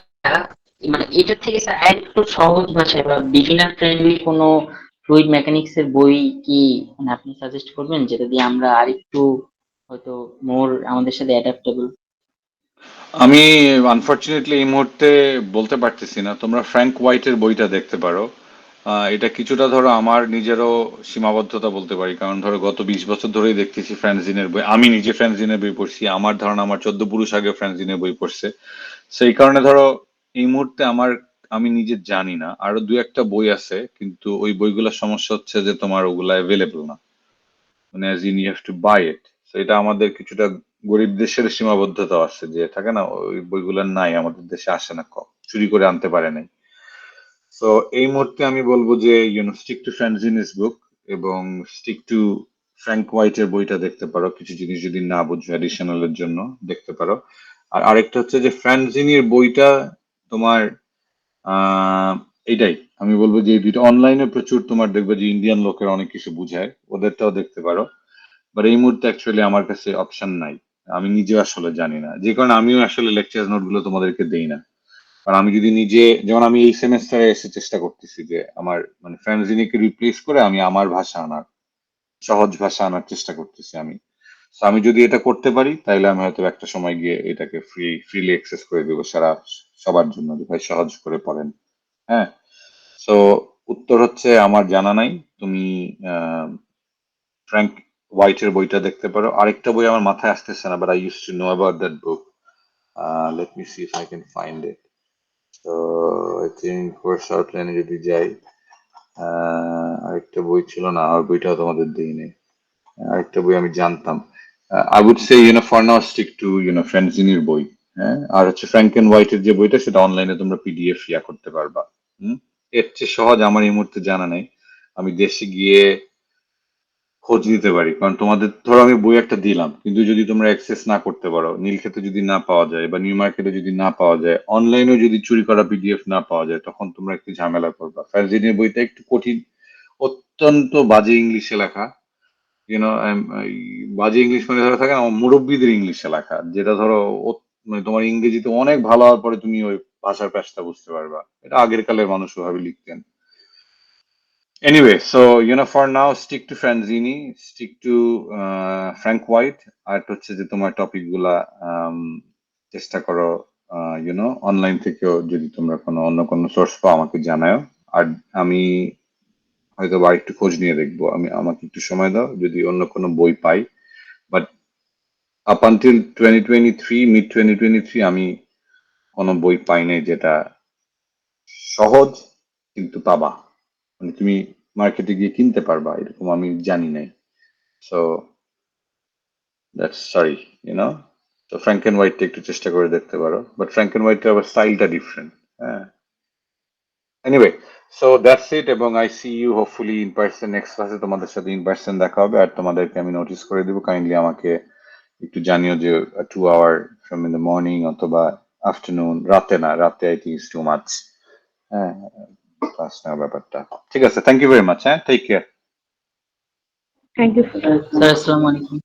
মানে এটা থেকে স্যার একটু সহজ ভাষায় বা বিগিনার ফ্রেন্ডলি কোনো ফ্লুইড মেকানিক্স এর বই কি মানে আপনি সাজেস্ট করবেন, যেটা দিয়ে আমরা আরেকটু হয়তো মোর আমাদের সাথে অ্যাডাপ্টেবল? আমি আনফরচুনেটলি এই মুহূর্তে বলতে পারতেছি না, তোমরা ফ্র্যাঙ্ক হোয়াইটের বইটা দেখতে পারো, এটা কিছুটা ধরো আমার নিজেরও সীমাবদ্ধতা বলতে পারি, কারণ ধরো গত 20 বছর ধরেই দেখতেছি ফ্রান্সিনের বই, আমি নিজে ফ্রান্সিনের বই পড়ছি, আমার ধারণা আমার 14 পুরুষ আগে ফ্রান্সিনের বই পড়ছে। সেই কারণে ধরো এই মুহূর্তে আমি নিজে জানি না, আরো দু একটা বই আছে, কিন্তু ওই বইগুলোর সমস্যা হচ্ছে যে তোমার ওগুলা অ্যাভেলেবল না, মানে as in you have to buy it. তো এটা আমাদের কিছুটা গরিব দেশের সীমাবদ্ধতা আছে, যে থাকে না ওই বইগুলো নাই আমাদের দেশে, আসে না, কম চুরি করে আনতে পারে নাই। তো এই মুহূর্তে আমি বলবো যে স্টিক টু ফ্রান্সিনিস বুক, এবং স্টিক টু ফ্র্যাঙ্ক হোয়াইটের বইটা দেখতে পারো, কিছু জিনিস যদি না বুঝো অ্যাডিশনালের জন্য দেখতে পারো। আর আরেকটা হচ্ছে যে ফ্রান্সিনির বইটা তোমার এটাই আমি বলবো যে এই দুইটা অনলাইনে প্রচুর তোমার দেখবে যে ইন্ডিয়ান লোকের অনেক কিছু বুঝায়, ওদেরটাও দেখতে পারো। বাট এই মুহূর্তে অ্যাকচুয়ালি আমার কাছে অপশন নাই, আমি নিজেও আসলে জানি না, যে কারণে আমিও আসলে লেকচার নোট গুলো তোমাদেরকে দেই না। কারণ আমি যদি নিজে, যেমন আমি এই সেমেস্টারে এসে চেষ্টা করতেছি যে আমার মানে ফ্রান্সিনিকে রিপ্লেস করে আমি আমার ভাষা আনার, সহজ ভাষা আনার চেষ্টা করতেছি আমি। So আমি যদি এটা করতে পারি তাহলে আমি হয়তো একটা সময় গিয়ে এটাকে ফ্রিলি অ্যাক্সেস করে দেবো সবার জন্য, যে ভাই সহজ করে পড়েন। হ্যাঁ, সো উত্তর হচ্ছে আমার জানা নাই। তুমি ফ্র্যাঙ্ক হোয়াইটের বইটা দেখতে পারো। আরেকটা বই আমার মাথায় আসতেছে না, but I use to know about that book. Let me see if I can find it. তো আই থিঙ্ক হোয়াটসঅ্যাপ প্ল্যানে যদি যাই, আরেকটা বই ছিল না, আর বইটাও তোমাদের দিই নেই। আরেকটা বই আমি জানতাম। I would say for now stick to ফ্রান্সিনির বই। হ্যাঁ, আর হচ্ছে ফ্র্যাঙ্কেন হোয়াইটের যে বইটা সেটা অনলাইনে তোমরা পিডিএফ ইয়া করতে পারবা। হুম, এর চেয়ে সহজ আমার এই মুহূর্তে জানা নেই। আমি দেশে গিয়ে খোঁজ নিতে পারি, কারণ তোমাদের ধরো আমি বই একটা দিলাম, কিন্তু যদি তোমরা অ্যাক্সেস না করতে পারো, নীলক্ষেতে যদি না পাওয়া যায় বা নিউ মার্কেটে যদি না পাওয়া যায়, অনলাইনেও যদি চুরি করা পিডিএফ না পাওয়া যায়, তখন তোমরা একটু ঝামেলা করবা। ফ্রান্সিনের বইটা একটু কঠিন, অত্যন্ত বাজে ইংলিশে লেখা। বাজে ইংলিশ মানে ধরো থাকে না মুরব্বীদের ইংলিশে লেখা, যেটা ধরো মানে তোমার ইংরেজিতে অনেক ভালো হওয়ার পরে তুমি ওই ভাষার প্যাচটা বুঝতে পারবা। এটা আগের কালের মানুষ ওভাবে লিখতেন। Anyway, so for now, stick to Franzini, stick to Frank White, আর হচ্ছে যে তোমার টপিক গুলা চেষ্টা করো, অনলাইন থেকেও যদি তোমরা অন্য কোনো সোর্স পাও আমাকে জানাও। আর আমি হয়তো বা একটু খোঁজ নিয়ে দেখবো, আমাকে একটু সময় দাও যদি অন্য কোনো বই পাই। বাট আপ আনটিল 2023, মিড 2023 আমি কোনো বই পাই নাই যেটা সহজ কিন্তু পাবা, মানে তুমি মার্কেটে গিয়ে কিনতে পারবা, এরকম আমি জানি নাই। সো দ্যাটস সরি, তো ফ্র্যাঙ্ক এন্ড হোয়াইটটা একটু চেষ্টা করে দেখতে পারো, বাট ফ্র্যাঙ্ক এন্ড হোয়াইটের আবার স্টাইলটা ডিফারেন্ট। হ্যাঁ, এনিওয়ে, সো দ্যাটস ইট, এবং I see you hopefully in person next ক্লাসে। তোমাদের সাথে ইন পার্সন দেখা হবে, আর তোমাদেরকে আমি নোটিস করে দেবো, কাইন্ডলি আমাকে একটু জানিও যে 2 hour from in the morning অথবা আফটারনুন, রাতে না, রাতে I think is too much. হ্যাঁ, ক্লাস নেওয়ার ব্যাপারটা। ঠিক আছে, থ্যাংক ইউ ভেরি মাচ। হ্যাঁ, take care. Thank you. Sir আসসালামু আলাইকুম।